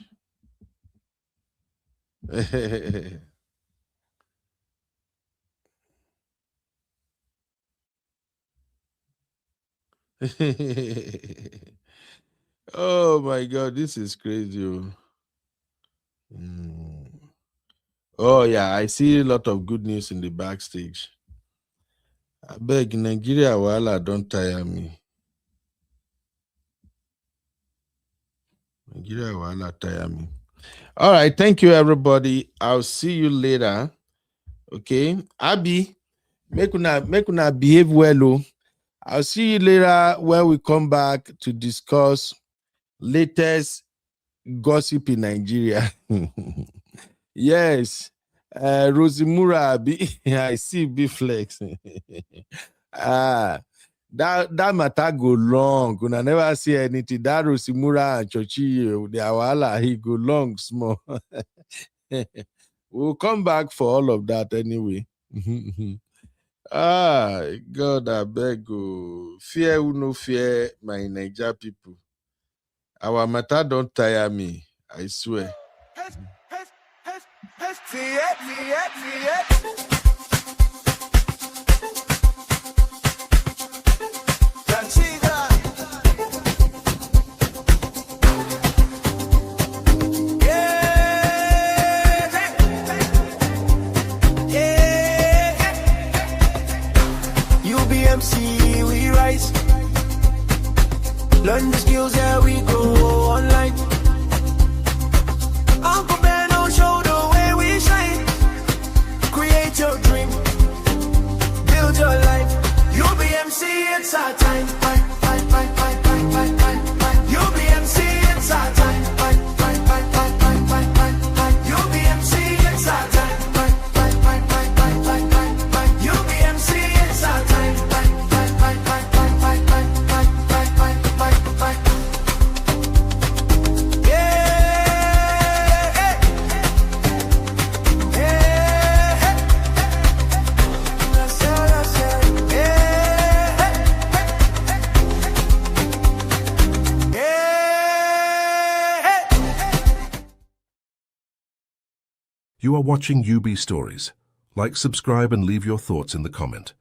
Oh my God, this is crazy. Oh yeah, I see a lot of good news in the backstage. I beg, Nigeria wahala don't tire me. Nigeria wahala tire me. All right, thank you, everybody. I'll see you later. Okay, Abby, make una behave well. I'll see you later when we come back to discuss latest gossip in Nigeria. Yes, Rosimura Abi, I see B-Flex. That matter go long. Una never see anything. That Rosimura and Chochi, the Awala, he go long small. We'll come back for all of that anyway. God, I beg you. Fear who no fear my Niger people. Our matter don't tire me, I swear. UBMC, we rise. Learn the skills, yeah, we go online. Uncle Ben will show the way we shine. Create your dream, build your life. UBMC, it's our time. UBMC, it's our time. UBMC, it's our time. UBMC, it's our time. You are watching UB Stories. Like, subscribe, and leave your thoughts in the comment.